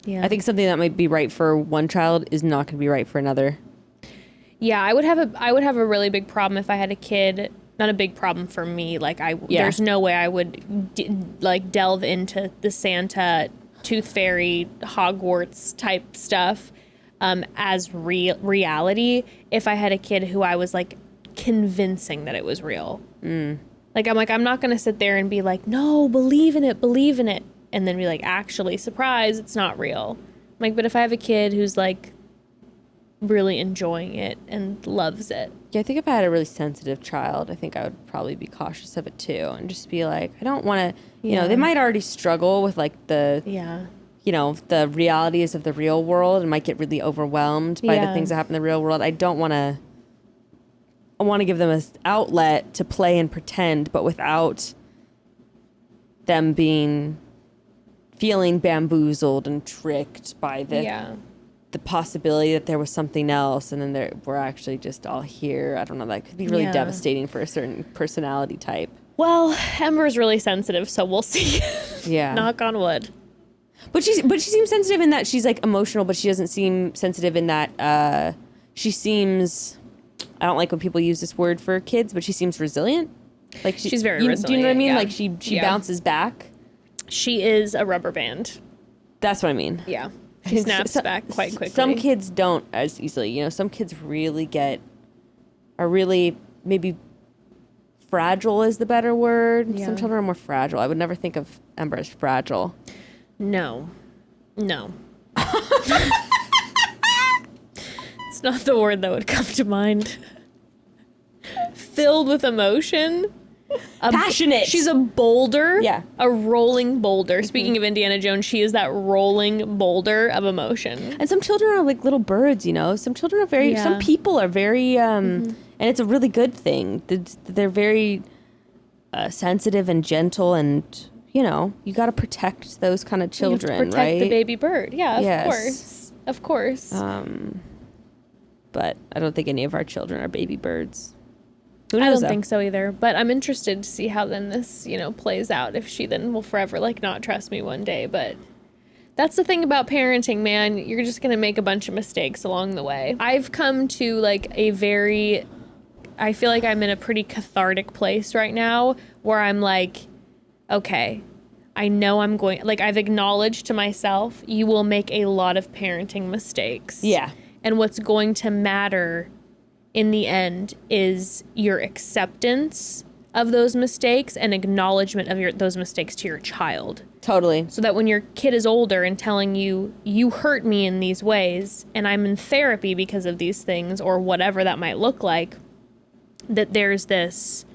Yeah. I think something that might be right for one child is not going to be right for another. Yeah, I would have a really big problem if I had a kid. Not a big problem for me. There's no way I would delve into the Santa, Tooth Fairy, Hogwarts type stuff as reality if I had a kid who I was convincing that it was real. I'm not going to sit there and be like, no, believe in it. And then be like, actually, surprise, it's not real. But if I have a kid who's really enjoying it and loves it. Yeah, I think if I had a really sensitive child, I think I would probably be cautious of it too, and just be like, I don't want to, they might already struggle with the realities of the real world and might get really overwhelmed by the things that happen in the real world. I want to give them an outlet to play and pretend, but without them feeling bamboozled and tricked by the possibility that there was something else, and then we're actually just all here. I don't know. That could be really devastating for a certain personality type. Well, Ember's really sensitive, so we'll see. Yeah. Knock on wood. But she seems sensitive in that she's emotional, but she doesn't seem sensitive in that she seems. I don't like when people use this word for kids, but she seems resilient. She's very resilient. Do you know what I mean? Yeah. She bounces back. She is a rubber band. That's what I mean. Yeah. She snaps back quite quickly. Some kids don't as easily. Some kids are really maybe fragile is the better word. Yeah. Some children are more fragile. I would never think of Ember as fragile. No. It's not the word that would come to mind. Filled with emotion. Passionate. She's a boulder. Yeah. A rolling boulder. Mm-hmm. Speaking of Indiana Jones, she is that rolling boulder of emotion. And some children are like little birds, Some children are very, some people are very, and it's a really good thing. They're very sensitive and gentle, and, you got to protect those kind of children, you have to protect the baby bird. Yeah, of course. But I don't think any of our children are baby birds. I don't think so either, but I'm interested to see how then this, plays out, if she then will forever not trust me one day. But that's the thing about parenting, man. You're just going to make a bunch of mistakes along the way. I've come to I feel like I'm in a pretty cathartic place right now where I'm like, okay, I know I'm going, I've acknowledged to myself, you will make a lot of parenting mistakes. Yeah. And what's going to matter in the end is your acceptance of those mistakes and acknowledgement of those mistakes to your child. Totally. So that when your kid is older and telling you, you hurt me in these ways and I'm in therapy because of these things or whatever that might look like, that there's this,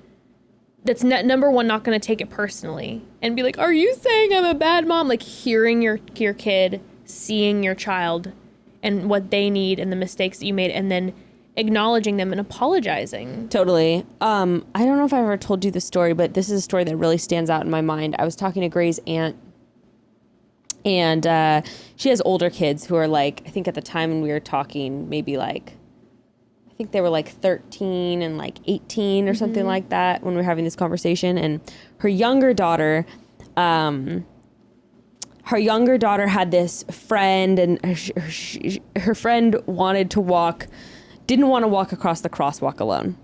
that's number one, not going to take it personally and be like, are you saying I'm a bad mom? Hearing your kid, seeing your child and what they need and the mistakes that you made, and then acknowledging them and apologizing. Totally. I don't know if I ever told you the story, but this is a story that really stands out in my mind. I was talking to Gray's aunt, and she has older kids who are I think at the time when we were talking, maybe think they were like 13 and like 18 or something like that when we were having this conversation. And her younger daughter had this friend, and her friend didn't want to walk across the crosswalk alone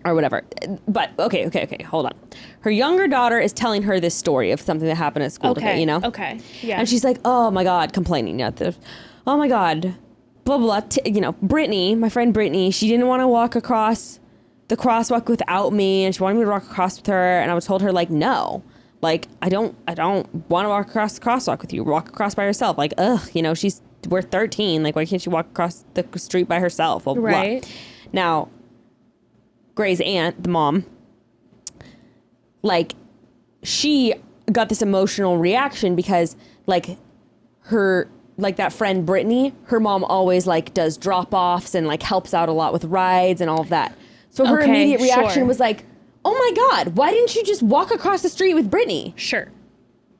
or whatever. But okay, hold on. Her younger daughter is telling her this story of something that happened at school today, you know? Okay, yeah. And she's like, oh my God, complaining. Oh my God, blah, blah, Brittany, my friend Brittany, she didn't want to walk across the crosswalk without me, and she wanted me to walk across with her, and I was told her, like, no. Like, I don't want to walk across the crosswalk with you. Walk across by herself. Like, ugh, we're 13. Like, why can't she walk across the street by herself? Blah, blah, right. blah. Now, Gray's aunt, the mom, like, she got this emotional reaction because, like, that friend Brittany, her mom always, like, does drop-offs and, like, helps out a lot with rides and all of that. So her immediate reaction was like, oh my God, why didn't you just walk across the street with Brittany? Sure.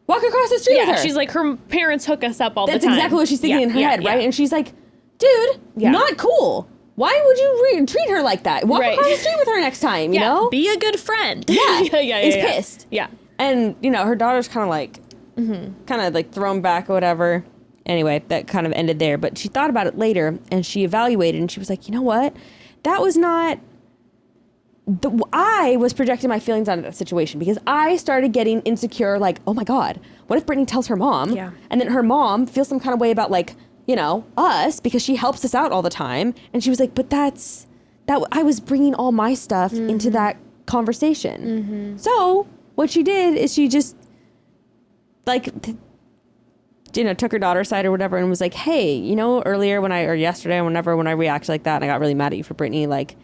Walk across the street with her. She's like, her parents hook us up all the time. That's exactly what she's thinking in her head, right? And she's like, dude, not cool. Why would you treat her like that? Walk across the street with her next time, you know? Be a good friend. Yeah. He's pissed. Yeah. And, her daughter's kind of like, thrown back or whatever. Anyway, that kind of ended there. But she thought about it later, and she evaluated, and she was like, you know what? That was not... I was projecting my feelings onto that situation because I started getting insecure, like, oh my God, what if Brittany tells her mom? Yeah. And then her mom feels some kind of way about, like, us because she helps us out all the time. And she was like, but I was bringing all my stuff into that conversation. So what she did is she just, like, took her daughter's side or whatever and was like, hey, earlier or yesterday or whenever, when I reacted like that and I got really mad at you for Brittany, like,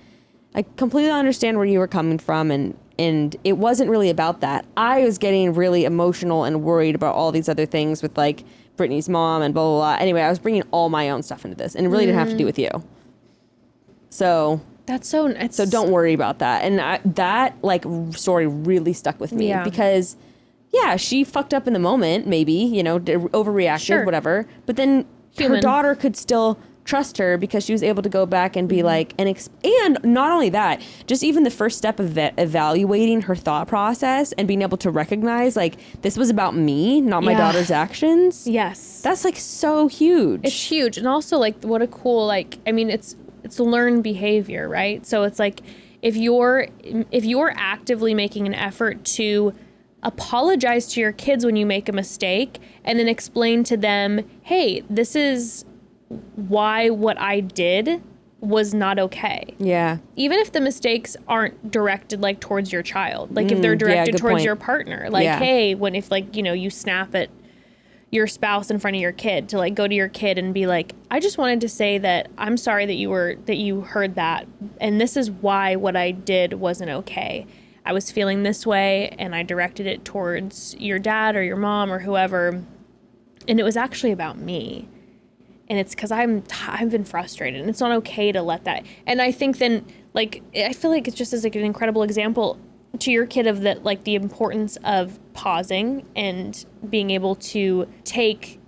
I completely understand where you were coming from, and it wasn't really about that. I was getting really emotional and worried about all these other things with, like, Brittany's mom and blah, blah, blah. Anyway, I was bringing all my own stuff into this, and it really didn't have to do with you. So... So don't worry about that. And that, like, story really stuck with me because, yeah, she fucked up in the moment, maybe, overreacted, whatever. But then her daughter could still... trust her because she was able to go back and be like, and not only that, just even the first step of evaluating her thought process and being able to recognize, like, this was about me, not my daughter's actions. Yes. That's, like, so huge. It's huge. And also, like, what a cool, like, I mean, it's learned behavior, right? So it's like, if you're actively making an effort to apologize to your kids when you make a mistake and then explain to them, hey, this is why what I did was not okay. Yeah. Even if the mistakes aren't directed, like, towards your child. Like, if they're directed towards your partner. Like, hey, if, like, you snap at your spouse in front of your kid, to, like, go to your kid and be like, I just wanted to say that I'm sorry that you heard that. And this is why what I did wasn't okay. I was feeling this way, and I directed it towards your dad or your mom or whoever. And it was actually about me. And it's because I've been frustrated, and it's not okay to let that. And I think then, like, I feel like it's just as, like, an incredible example to your kid of that, like, the importance of pausing and being able to take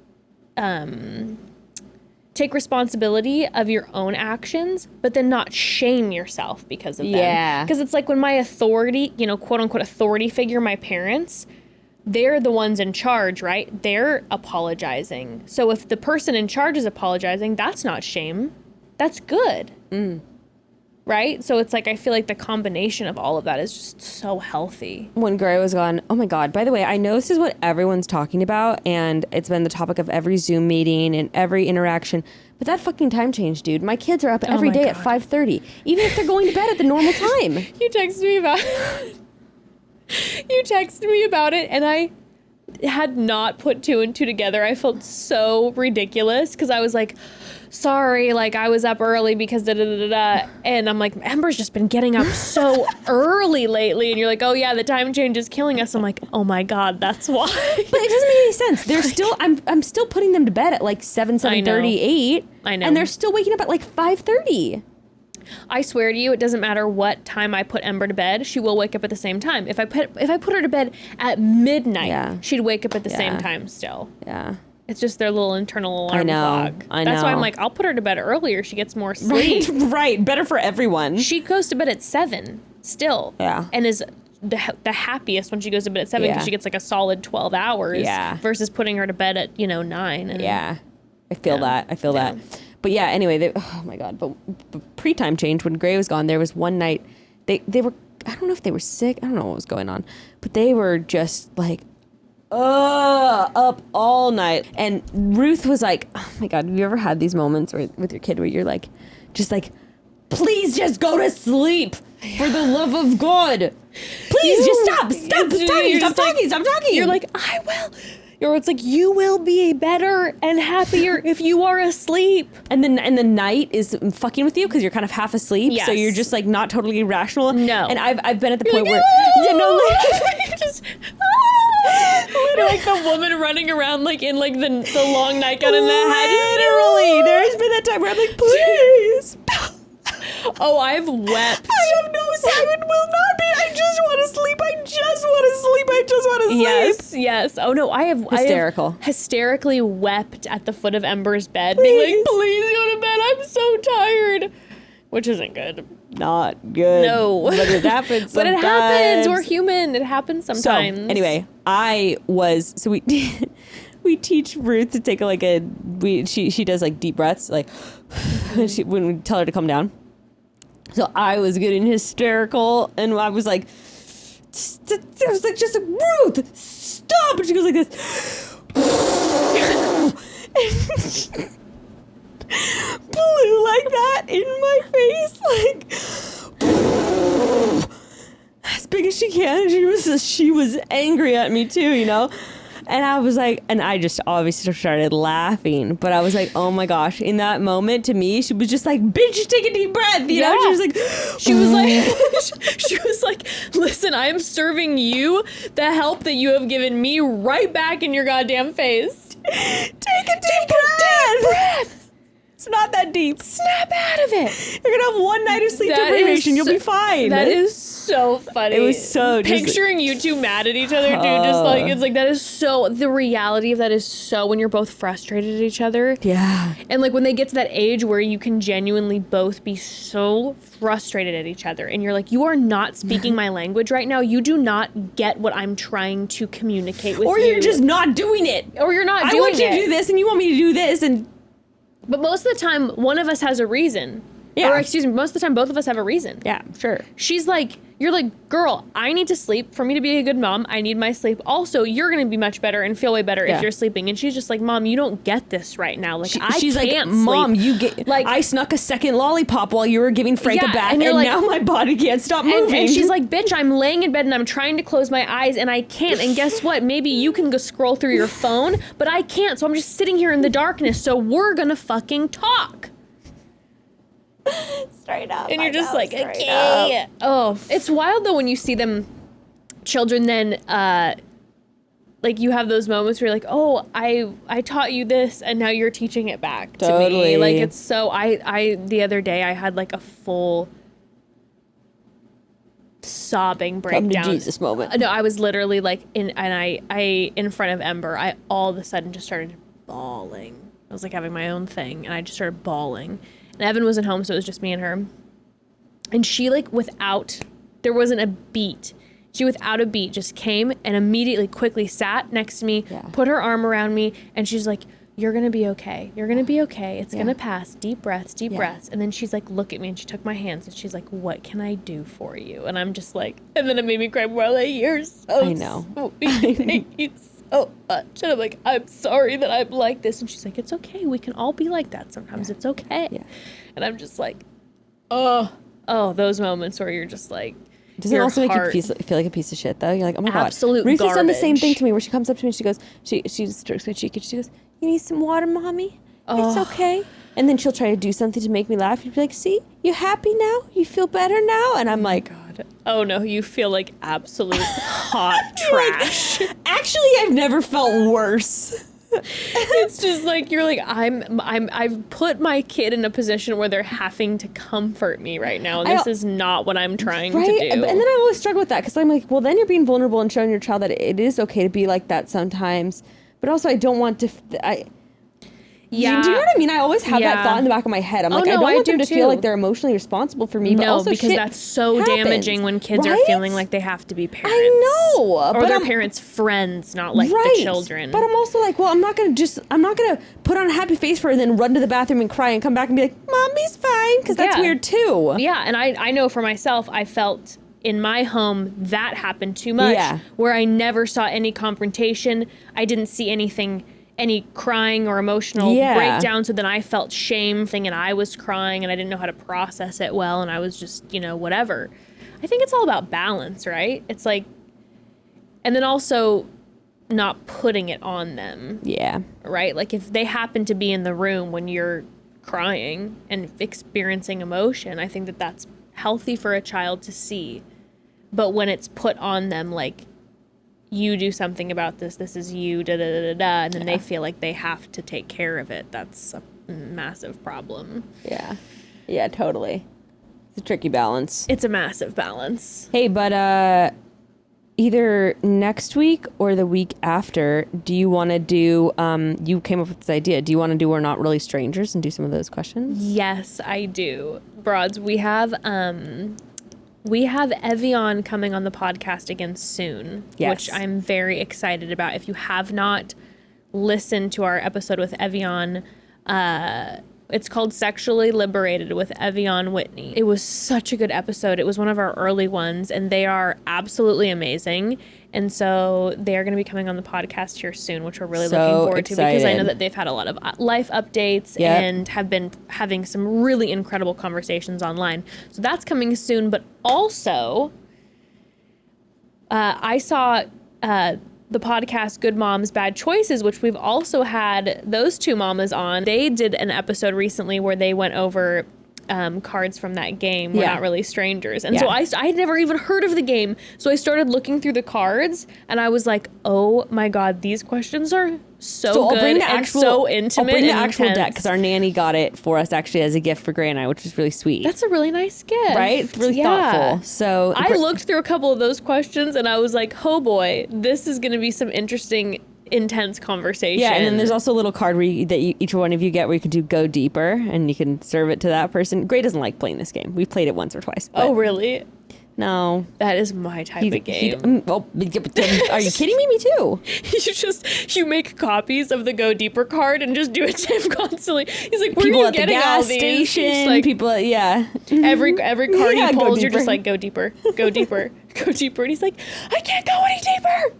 responsibility of your own actions, but then not shame yourself because of them. Yeah. Because it's like when my authority, quote unquote authority figure, my parents, they're the ones in charge, right? They're apologizing. So if the person in charge is apologizing, that's not shame. That's good. Right? So it's like, I feel like the combination of all of that is just so healthy. When Gray was gone, oh my God, by the way, I know this is what everyone's talking about, and it's been the topic of every Zoom meeting and every interaction, but that fucking time change, dude. My kids are up every day at 5:30, even if they're going to bed at the normal time. You texted me about it, and I had not put two and two together. I felt so ridiculous because I was like, sorry, like, I was up early because da-da-da-da-da. And I'm like, Ember's just been getting up so early lately. And you're like, oh yeah, the time change is killing us. I'm like, oh my God, that's why. But it doesn't make any sense. They're still, I'm still putting them to bed at like 7:30, 8. I know. And they're still waking up at like 5:30. I swear to you, it doesn't matter what time I put Ember to bed, she will wake up at the same time. If I put her to bed at midnight, she'd wake up at the same time still. Yeah. It's just their little internal alarm I know. clock. I That's why I'm know. like, I'll put her to bed earlier. She gets more sleep. Right. Better for everyone. She goes to bed at 7 still. Yeah. And is the happiest when she goes to bed at 7 because Yeah. she gets like a solid 12 hours. Yeah. Versus putting her to bed at 9. And Yeah. I feel that. But yeah, anyway, oh my God. But pre-time change, when Gray was gone, there was one night, they were, I don't know if they were sick. I don't know what was going on. But they were just like, up all night. And Ruth was like, oh my God, have you ever had these moments with your kid where you're like, just like, please just go to sleep for the love of God. Please just stop talking. You're like, I will. Or it's like, you will be better and happier if you are asleep. And the night is fucking with you because you're kind of half asleep. Yes. So you're just like not totally rational. No. And I've been at the point like, where, you're just, you're like the woman running around like in like the long nightgown in the hat. Literally. There's been that time where I'm like, please. Oh, I've wept. I have no Simon will not be. I just want to sleep. I just want to sleep. Yes. Oh no, I have Hysterical. hysterically wept at the foot of Ember's bed, being like, please go to bed. I'm so tired. Which isn't good. Not good. No. But it happens sometimes. But it happens. We're human. It happens sometimes. So, anyway, we teach Ruth to take she does like deep breaths, like when we tell her to come down. So I was getting hysterical and I was like, just like, Ruth, stop. And she goes like this. Blew like that in my face, like as big as she can. She was angry at me too, you know. And I was like, and I just obviously started laughing, but I was like, oh my gosh, in that moment to me, she was just like, bitch, take a deep breath, you know? She was like, listen, I am serving you the help that you have given me right back in your goddamn face. Take a deep breath. It's not that deep. Snap out of it. You're gonna have one night of sleep deprivation. You'll be fine. That is so funny. It was so picturing you two mad at each other, dude. Just like it's like that is so. The reality of that is so when you're both frustrated at each other. Yeah. And like when they get to that age where you can genuinely both be so frustrated at each other, and you're like, you are not speaking my language right now. You do not get what I'm trying to communicate with you. Or you're just not doing it. Or you're not doing it. I want you to do this, and you want me to do this, and. But most of the time, one of us has a reason. Yeah. Or excuse me, most of the time, both of us have a reason. Yeah, sure. She's like, you're like, girl, I need to sleep. For me to be a good mom, I need my sleep. Also, you're going to be much better and feel way better if you're sleeping. And she's just like, Mom, you don't get this right now. Like, she's like, Mom, you get, like, I snuck a second lollipop while you were giving Frank a bath, and like, now my body can't stop moving. And she's like, bitch, I'm laying in bed and I'm trying to close my eyes and I can't. And guess what? Maybe you can go scroll through your phone, but I can't. So I'm just sitting here in the darkness. So we're going to fucking talk. Straight up. And you're just like, okay. Up. Oh, it's wild though when you see them, children then, like you have those moments where you're like, oh, I taught you this and now you're teaching it back to me. Like it's so, I the other day I had like a full sobbing breakdown. Come to Jesus moment. No, I was literally like in front of Ember, I all of a sudden just started bawling. I was like having my own thing and I just started bawling. And Evan wasn't home, so it was just me and her. And she, like, there wasn't a beat. She, without a beat, just came and immediately, quickly sat next to me, put her arm around me, and she's like, you're going to be okay. You're going to be okay. It's going to pass. Deep breaths, deep breaths. And then she's like, look at me, and she took my hands, and she's like, what can I do for you? And I'm just like, and then it made me cry more, like, you're so I know. sweet. Thank you so much. And I'm like, I'm sorry that I'm like this. And she's like, it's okay. We can all be like that sometimes. It's okay. Yeah. And I'm just like, oh, those moments where you're just like, doesn't it also make you feel like a piece of shit though? You're like, oh my god. Absolute Ruth has done the garbage. same thing to me where she comes up to me and she goes, she strokes my cheek and she goes, you need some water, mommy? It's okay. And then she'll try to do something to make me laugh. You'd be like, see, you happy now? You feel better now? And I'm like, God. Oh no, you feel like absolute hot trash. Like, actually, I've never felt worse. It's just like you're like I've put my kid in a position where they're having to comfort me right now, and this is not what I'm trying to do. And then I always struggle with that because I'm like, well, then you're being vulnerable and showing your child that it is okay to be like that sometimes. but also I don't want to. Yeah. Do you know what I mean? I always have that thought in the back of my head. I'm like, I don't want them to feel like they're emotionally responsible for me. But also because that's so damaging when kids are feeling like they have to be parents. I know. Or their parents' friends, not like the children. But I'm also like, well, I'm not going to put on a happy face for her and then run to the bathroom and cry and come back and be like, Mommy's fine. Because that's weird too. Yeah. And I know for myself, I felt in my home that happened too much. Yeah. Where I never saw any confrontation. I didn't see any crying or emotional breakdown. So then I felt shame and I was crying and I didn't know how to process it well. And I was just, whatever. I think it's all about balance, right? It's like, and then also not putting it on them. Yeah. Right? Like if they happen to be in the room when you're crying and experiencing emotion, I think that that's healthy for a child to see. But when it's put on them, like, you do something about this is you, and then they feel like they have to take care of it. That's a massive problem. Yeah, totally. It's a tricky balance. It's a massive balance. Hey, but either next week or the week after, do you want to do, you came up with this idea, do you want to do We're Not Really Strangers and do some of those questions? Yes, I do. Broads, we have Evian coming on the podcast again soon, which I'm very excited about. If you have not listened to our episode with Evian, it's called Sexually Liberated with Evian Whitney. It was such a good episode. It was one of our early ones, and they are absolutely amazing. And so they are going to be coming on the podcast here soon, which we're really looking forward to, because I know that they've had a lot of life updates and have been having some really incredible conversations online. So that's coming soon. But also, I saw the podcast Good Moms, Bad Choices, which we've also had those two mamas on. They did an episode recently where they went over cards from that game, We're Not Really Strangers. And so I had never even heard of the game. So I started looking through the cards and I was like, oh my God, these questions are so good and so intimate. I'll bring the and actual intense. deck because our nanny got it for us actually as a gift for Gray and I, which was really sweet. That's a really nice gift. Right? It's really thoughtful. So I looked through a couple of those questions and I was like, oh boy, this is going to be some interesting, intense conversation. Yeah, and then there's also a little card where each one of you get where you can do Go Deeper and you can serve it to that person. Gray doesn't like playing this game. We've played it once or twice. Oh, really? No. That is my type of game. Are you kidding me? Me too. You make copies of the Go Deeper card and just do it to him constantly. He's like, where people are you at getting the gas all these? station, Like, people, every card he pulls, you're just like, go deeper, go deeper, go deeper. And he's like, I can't go any deeper.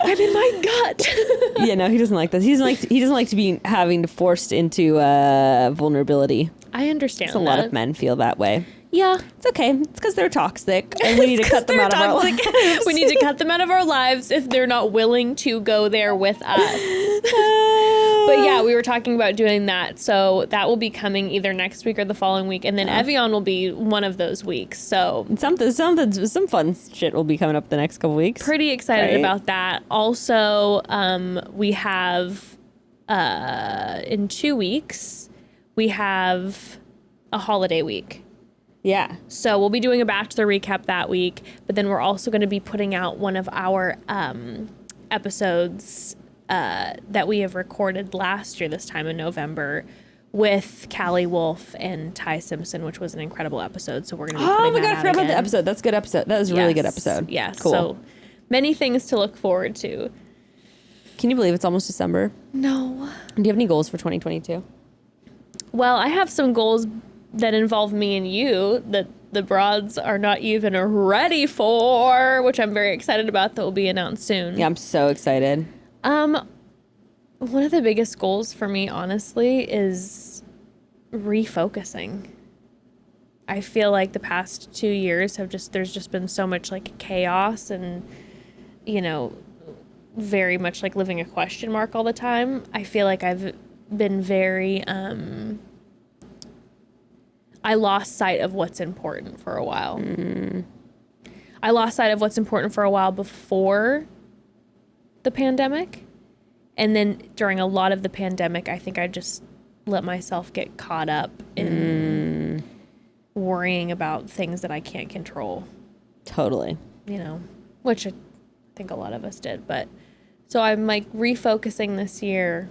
I'm in my gut. Yeah, no, he doesn't like this. He doesn't like to be forced into vulnerability. I understand. A lot of men feel that way. Yeah. It's okay. It's because they're toxic and we need to cut them out of our lives. We need to cut them out of our lives if they're not willing to go there with us. But yeah, we were talking about doing that. So that will be coming either next week or the following week. And then Evian will be one of those weeks. So some fun shit will be coming up the next couple weeks. Pretty excited about that. Also, we have in 2 weeks, we have a holiday week. Yeah. So we'll be doing a Bachelor recap that week, but then we're also going to be putting out one of our episodes that we have recorded last year, this time in November, with Callie Wolf and Ty Simpson, which was an incredible episode. So we're going to be putting that out I forgot about the again. episode. That's a good episode. That was a really good episode. Yes. Cool. So many things to look forward to. Can you believe it's almost December? No. Do you have any goals for 2022? Well, I have some goals that involve me and you that the Broads are not even ready for, which I'm very excited about, that will be announced soon. Yeah, I'm so excited. One of the biggest goals for me, honestly, is refocusing. I feel like the past 2 years there's just been so much like chaos and, very much like living a question mark all the time. I feel like I've been very, I lost sight of what's important for a while. I lost sight of what's important for a while before the pandemic. And then during a lot of the pandemic, I think I just let myself get caught up in worrying about things that I can't control. Totally. Which I think a lot of us did. But So I'm like refocusing this year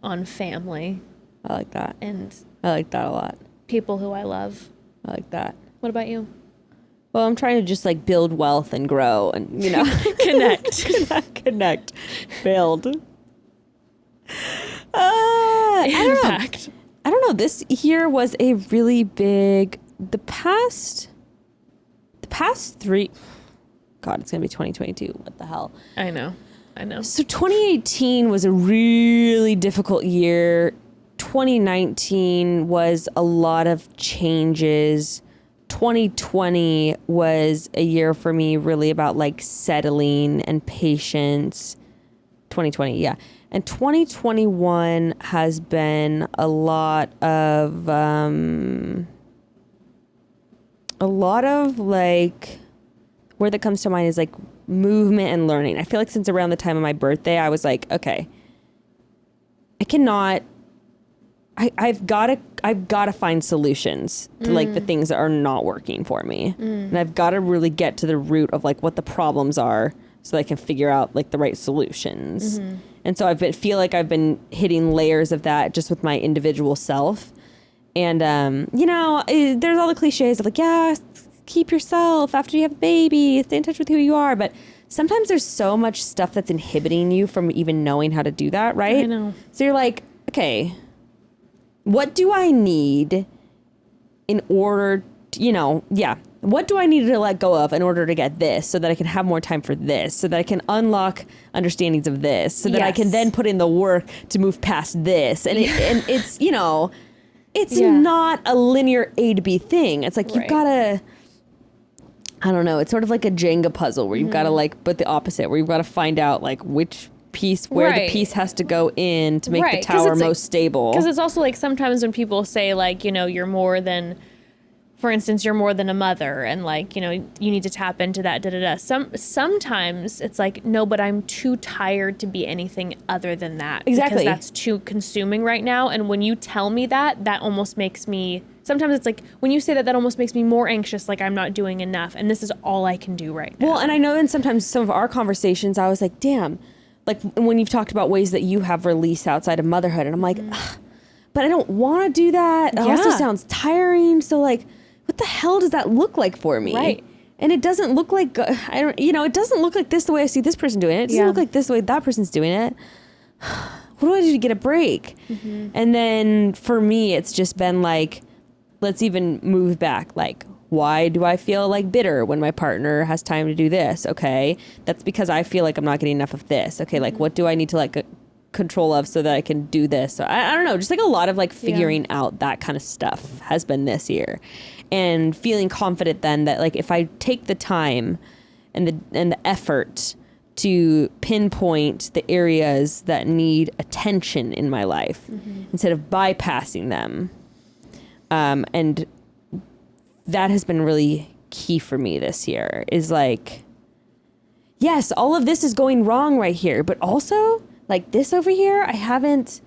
on family I like that. and I like that a lot. people who I love. I like that. What about you? Well, I'm trying to just like build wealth and grow and, you know, connect, build. Impact. I don't know. This year was a really big, the past 3, God, it's going to be 2022. What the hell? I know. So 2018 was a really difficult year. 2019 was a lot of changes. 2020 was a year for me really about like settling and patience. 2020, yeah. And 2021 has been a lot of like, word that comes to mind is like movement and learning. I feel like since around the time of my birthday, I was like, okay, I've got to find solutions to like the things that are not working for me. And I've got to really get to the root of like what the problems are so that I can figure out like the right solutions. And so feel like I've been hitting layers of that just with my individual self. And, you know, there's all the cliches of like, yeah, keep yourself after you have a baby, stay in touch with who you are. But sometimes there's so much stuff that's inhibiting you from even knowing how to do that, right? I know. So you're like, okay, what do I need in order to, you know, what do I need to let go of in order to get this so that I can have more time for this, so that I can unlock understandings of this, so that I can then put in the work to move past this. And, and it's, you know, it's not a linear A to B thing. It's like, you've got to, I don't know, it's sort of like a Jenga puzzle where you've got to like, but the opposite, where you've got to find out like which piece, where the piece has to go in to make the tower most stable. Because it's also like sometimes when people say like, you know, you're more than, for instance, you're more than a mother and like, you know, you need to tap into that, Sometimes it's like, no, but I'm too tired to be anything other than that. Exactly. Because that's too consuming right now. And when you tell me that, that almost makes me, sometimes it's like, when you say that, that almost makes me more anxious, like I'm not doing enough. And this is all I can do right now. Well, and I know in sometimes some of our conversations, I was like, damn, like when you've talked about ways that you have release outside of motherhood. And I'm like, but I don't want to do that. It also sounds tiring. So like, what the hell does that look like for me? Right. And it doesn't look like, it doesn't look like this the way I see this person doing it. It doesn't look like this the way that person's doing it. What do I do to get a break? And then for me, it's just been like, let's even move back. Like, why do I feel like bitter when my partner has time to do this? Okay. That's because I feel like I'm not getting enough of this. Okay. Like, what do I need to like control of so that I can do this? So I don't know. Just like a lot of like figuring out that kind of stuff has been this year. And feeling confident then that like if I take the time and the effort to pinpoint the areas that need attention in my life instead of bypassing them, and that has been really key for me this year is like, yes, all of this is going wrong right here, but also like this over here, I haven't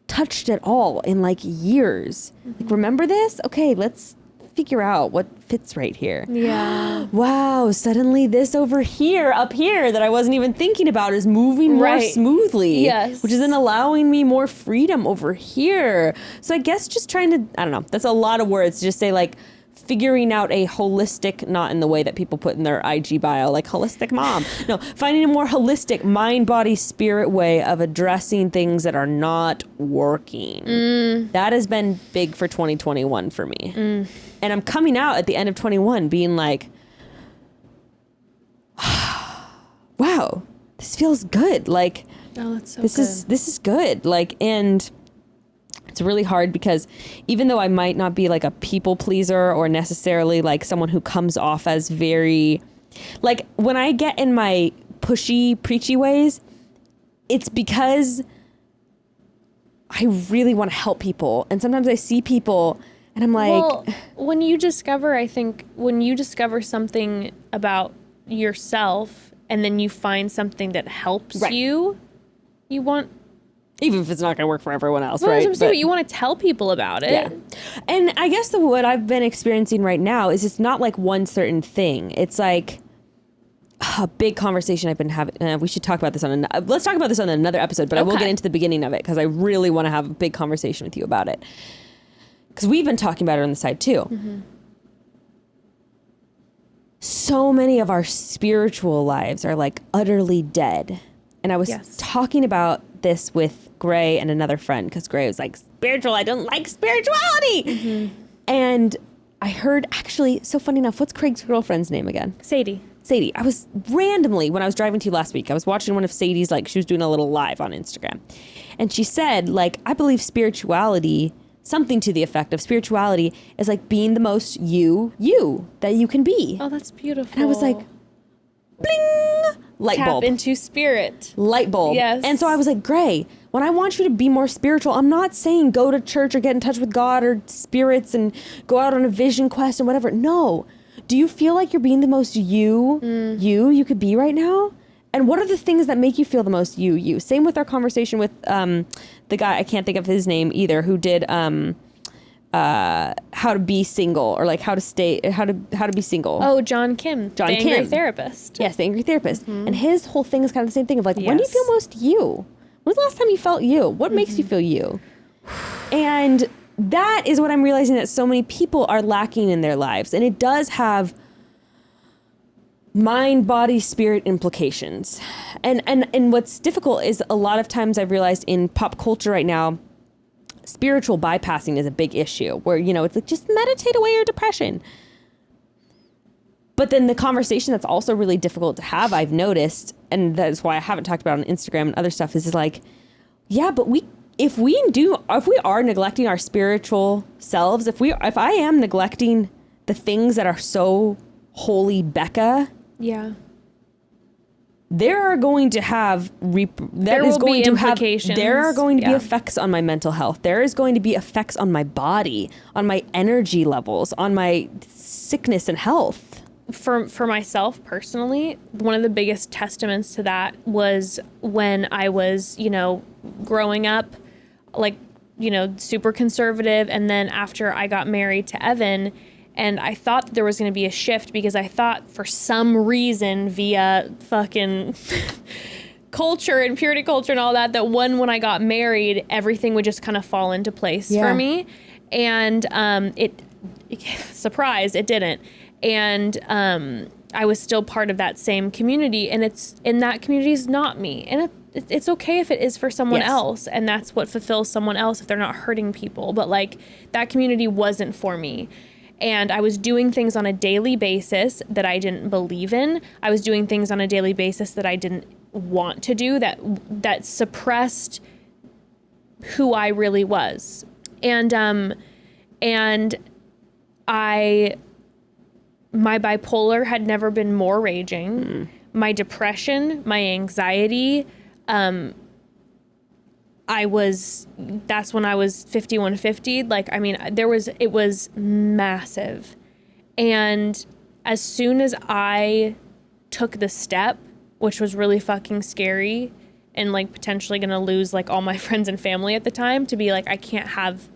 touched at all in like years. Like, remember this? Okay, let's figure out what fits right here. Yeah. Wow, suddenly this over here, up here, that I wasn't even thinking about is moving more smoothly. Yes. Which is then allowing me more freedom over here. So I guess just trying to, I don't know, that's a lot of words to just say like, figuring out a holistic, not in the way that people put in their IG bio, like holistic mom. No, finding a more holistic mind, body, spirit way of addressing things that are not working. That has been big for 2021 for me. And I'm coming out at the end of 21 being like, wow, this feels good. Like, oh, that's so this is good. Like, and it's really hard because even though I might not be like a people pleaser or necessarily like someone who comes off as very, like when I get in my pushy, preachy ways, it's because I really want to help people. And sometimes I see people and I'm like, well, when you discover something about yourself and then you find something that helps you want, even if it's not going to work for everyone else, well, right? But you want to tell people about it. Yeah. And I guess what I've been experiencing right now is it's not like one certain thing. It's like a big conversation I've been having. We should talk about this let's talk about this on another episode, but I will get into the beginning of it because I really want to have a big conversation with you about it. Because we've been talking about it on the side too. Mm-hmm. So many of our spiritual lives are like utterly dead. And I was talking about this with Gray and another friend because Gray was like, spiritual, I don't like spirituality. Mm-hmm. And I heard, actually, so funny enough, what's Craig's girlfriend's name again? Sadie. I was randomly, when I was driving to you last week, I was watching one of Sadie's, like, she was doing a little live on Instagram. And she said, like, I believe spirituality, something to the effect of spirituality is like being the most you that you can be. Oh, that's beautiful. And I was like, bling, light bulb. Tap into spirit. Light bulb. Yes. And so I was like, Gray, when I want you to be more spiritual, I'm not saying go to church or get in touch with God or spirits and go out on a vision quest and whatever. No. Do you feel like you're being the most you could be right now? And what are the things that make you feel the most you? Same with our conversation with the guy, I can't think of his name either, who did how to be single or like how to be single. Oh, John Kim. The Angry Therapist. Yes, the Angry Therapist. Mm-hmm. And his whole thing is kind of the same thing of like, when do you feel most you? When's the last time you felt you? What makes you feel you? And that is what I'm realizing that so many people are lacking in their lives. And it does have mind, body, spirit implications. And what's difficult is a lot of times I've realized in pop culture right now, spiritual bypassing is a big issue where, you know, it's like, just meditate away your depression. But then the conversation that's also really difficult to have, I've noticed, and that's why I haven't talked about it on Instagram and other stuff, is like, yeah, but if we are neglecting our spiritual selves, if I am neglecting the things that are so holy, Becca, there are going to have there are going to be effects on my mental health. There is going to be effects on my body, on my energy levels, on my sickness and health. For myself personally, one of the biggest testaments to that was when I was, growing up, like, super conservative. And then after I got married to Evan, and I thought that there was going to be a shift because I thought for some reason via fucking culture and purity culture and all that when I got married, everything would just kind of fall into place for me. And surprise, it didn't. And I was still part of that same community, and that community is not me. And it's okay if it is for someone else, and that's what fulfills someone else if they're not hurting people. But like, that community wasn't for me. And I was doing things on a daily basis that I didn't believe in. I was doing things on a daily basis that I didn't want to do, that suppressed who I really was. And my bipolar had never been more raging. My depression, my anxiety, that's when I was 5150. Like, I mean, it was massive. And as soon as I took the step, which was really fucking scary and like potentially going to lose like all my friends and family at the time, to be like,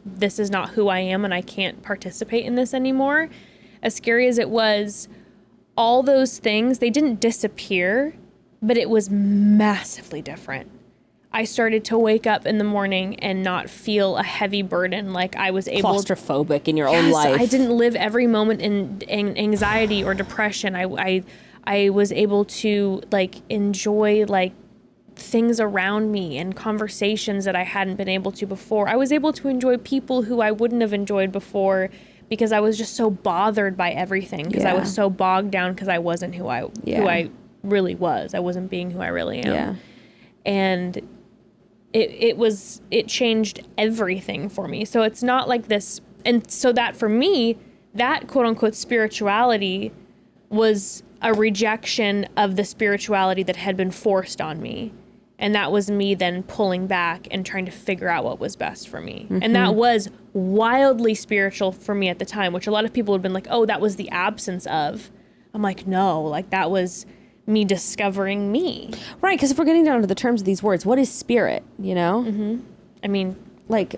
this is not who I am and I can't participate in this anymore. As scary as it was, all those things, they didn't disappear, but it was massively different. I started to wake up in the morning and not feel a heavy burden, like I was able claustrophobic in your own life. I didn't live every moment in anxiety or depression. I was able to like enjoy like things around me and conversations that I hadn't been able to before. I was able to enjoy people who I wouldn't have enjoyed before because I was just so bothered by everything, because I was so bogged down because I wasn't who I really was. I wasn't being who I really am. Yeah. And it changed everything for me. So it's not like this. And so that for me, that quote unquote spirituality was a rejection of the spirituality that had been forced on me. And that was me then pulling back and trying to figure out what was best for me. Mm-hmm. And that was wildly spiritual for me at the time, which a lot of people had been like, oh, that was the absence of. I'm like, no, like that was me discovering me. Right, because if we're getting down to the terms of these words, what is spirit, Mm-hmm. I mean, like,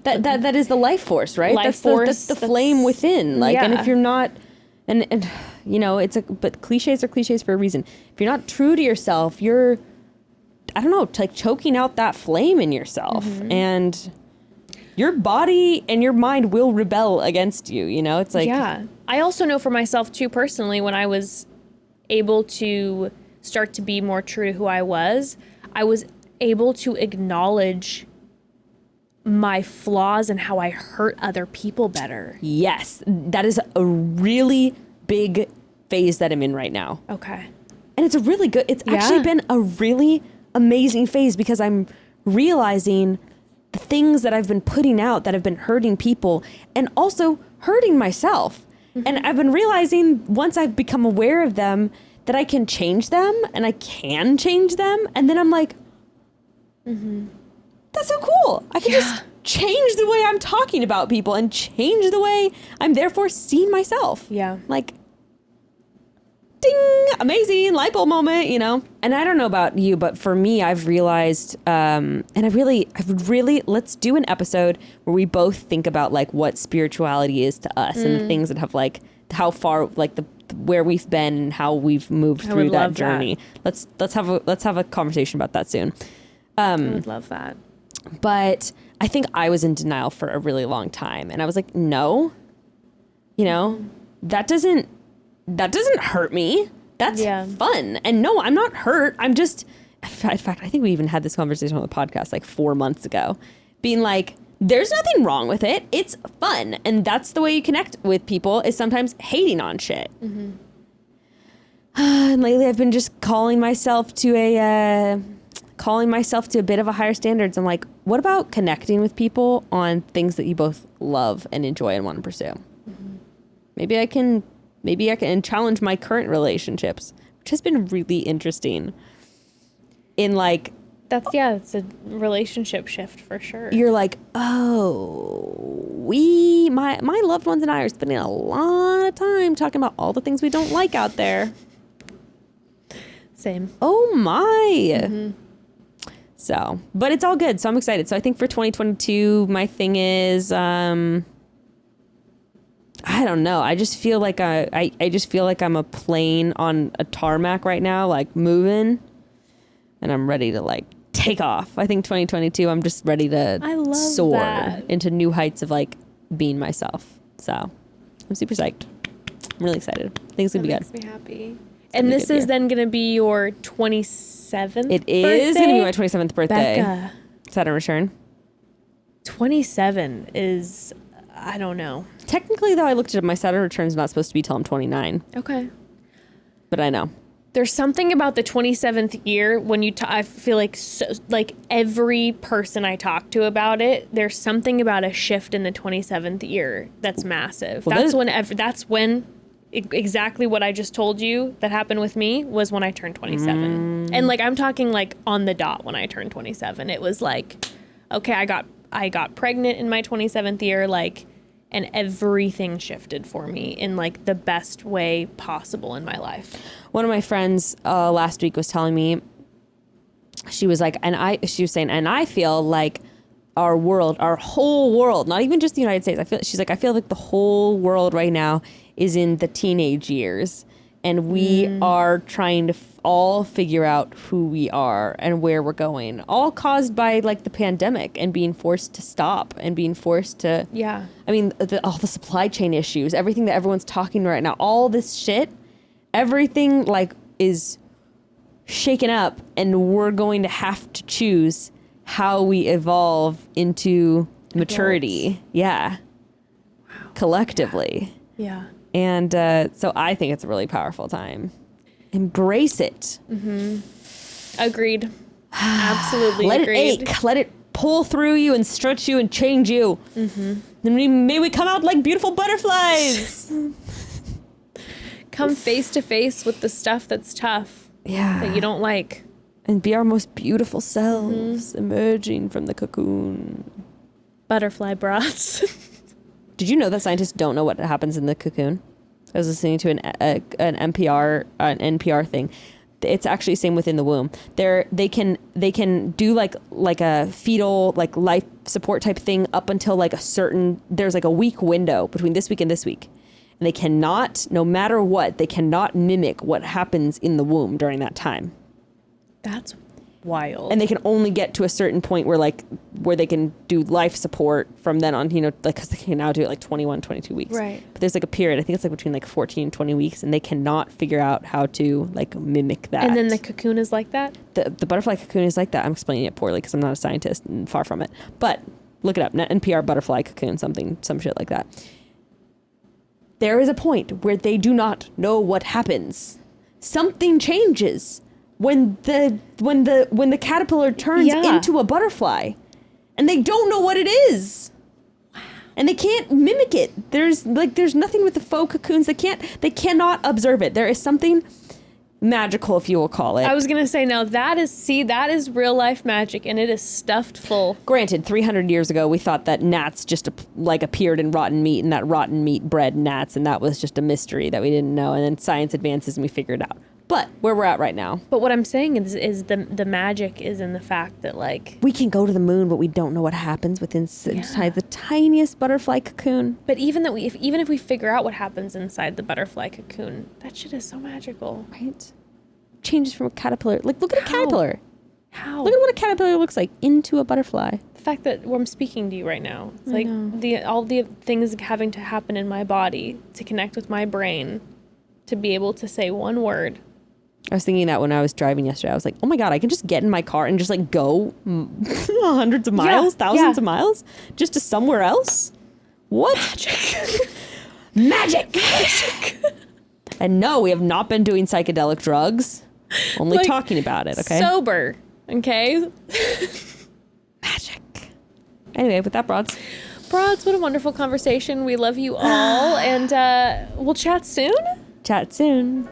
that is the life force, right? Life force. That's the flame within. Like, and if you're not, and you know, but cliches are cliches for a reason. If you're not true to yourself, you're, I don't know, like choking out that flame in yourself, and your body and your mind will rebel against you. You know, it's like, yeah. I also know for myself too, personally, when I was able to start to be more true to who I was able to acknowledge my flaws and how I hurt other people better. yes, that is a really big phase that I'm in right now. Okay. And it's a really good, it's actually been a really amazing phase because I'm realizing the things that I've been putting out that have been hurting people and also hurting myself. And I've been realizing once I've become aware of them that I can change them and I can change them. And then I'm like, that's so cool. I can just change the way I'm talking about people and change the way I'm therefore seeing myself. Yeah. Like, ding, amazing light bulb moment, you know? And I don't know about you, but for me, I've realized, and I've really, let's do an episode where we both think about like what spirituality is to us and the things that have like, how far, like where we've been and how we've moved through that journey. Let's have a conversation about that soon. I would love that. But I think I was in denial for a really long time. And I was like, no, you know, that doesn't hurt me. That's fun. And no, I'm not hurt. I'm just, in fact, I think we even had this conversation on the podcast like 4 months ago, being like, there's nothing wrong with it. It's fun. And that's the way you connect with people, is sometimes hating on shit. And lately I've been just calling myself to a bit of a higher standards. I'm like, what about connecting with people on things that you both love and enjoy and want to pursue? Maybe I can challenge my current relationships, which has been really interesting. In like, it's a relationship shift for sure. you're like, oh, my loved ones and I are spending a lot of time talking about all the things we don't like out there. Same. Oh my. So, but it's all good. So I'm excited. So I think for 2022, my thing is, I don't know. I just feel like I just feel like I'm a plane on a tarmac right now, like moving, and I'm ready to like take off. I think 2022, I'm just ready to soar into new heights of like being myself. So I'm super psyched. I'm really excited. I think it's gonna be good. Makes me happy. And this is then gonna be your 27th. It is gonna be my 27th birthday. Becca. Saturn return. 27 is, I don't know. Technically, though, I looked it up. My Saturn return is not supposed to be till I'm 29. Okay. But I know. There's something about the 27th year when you I feel like like every person I talk to about it, there's something about a shift in the 27th year that's massive. Well, that's when exactly what I just told you that happened with me was when I turned 27. And like I'm talking like on the dot when I turned 27. It was like, okay, I got pregnant in my 27th year, like, and everything shifted for me in like the best way possible in my life. One of my friends last week was telling me, she was saying, and I feel like our whole world, not even just the United States. I feel like the whole world right now is in the teenage years, and we are trying to all figure out who we are and where we're going, all caused by like the pandemic and being forced to stop and being forced to, I mean, all the supply chain issues, everything that everyone's talking right now, all this shit, everything like is shaken up, and we're going to have to choose how we evolve into maturity. Yeah. Wow. Collectively. Yeah. And so I think it's a really powerful time. Embrace it. Agreed. Absolutely Let agreed. it ache. Let it pull through you and stretch you and change you. Then may we come out like beautiful butterflies. Come face to face with the stuff that's tough. Yeah. That you don't like. And be our most beautiful selves emerging from the cocoon. Butterfly broths. Did you know that scientists don't know what happens in the cocoon? I was listening to an NPR thing. It's actually same within the womb. They can do like a fetal like life support type thing up until like there's like a week window between this week and this week. And they cannot, no matter what, they cannot mimic what happens in the womb during that time. That's wild. And they can only get to a certain point where they can do life support from then on, because they can now do it like 21, 22 weeks. Right. But there's like a period, I think it's like between like 14 and 20 weeks, and they cannot figure out how to like mimic that. And then the cocoon is like that? The butterfly cocoon is like that. I'm explaining it poorly because I'm not a scientist and far from it. But look it up, NPR butterfly cocoon, some shit like that. There is a point where they do not know what happens. Something changes when the caterpillar turns into a butterfly, and they don't know what it is. Wow. And they can't mimic it. There's nothing with the faux cocoons. They cannot observe it. There is something magical, if you will call it. I was going to say, now that is real life magic, and it is stuffed full. Granted, 300 years ago, we thought that gnats just appeared in rotten meat, and that rotten meat bred gnats, and that was just a mystery that we didn't know. And then science advances and we figured it out. But where we're at right now. But what I'm saying is the magic is in the fact that, like, we can go to the moon, but we don't know what happens inside the tiniest butterfly cocoon. But even if we figure out what happens inside the butterfly cocoon, that shit is so magical. Right? Changes from a caterpillar. Like, look at a caterpillar. How? Look at what a caterpillar looks like into a butterfly. The fact that I'm speaking to you right now, it's like all the things having to happen in my body to connect with my brain to be able to say one word. I was thinking that when I was driving yesterday. I was like, oh my God, I can just get in my car and just like go hundreds of miles, thousands of miles, just to somewhere else. What? Magic. And no, we have not been doing psychedelic drugs. Only like, talking about it, okay? Sober, okay? Magic. Anyway, with that, Broads, what a wonderful conversation. We love you all, and we'll chat soon. Chat soon.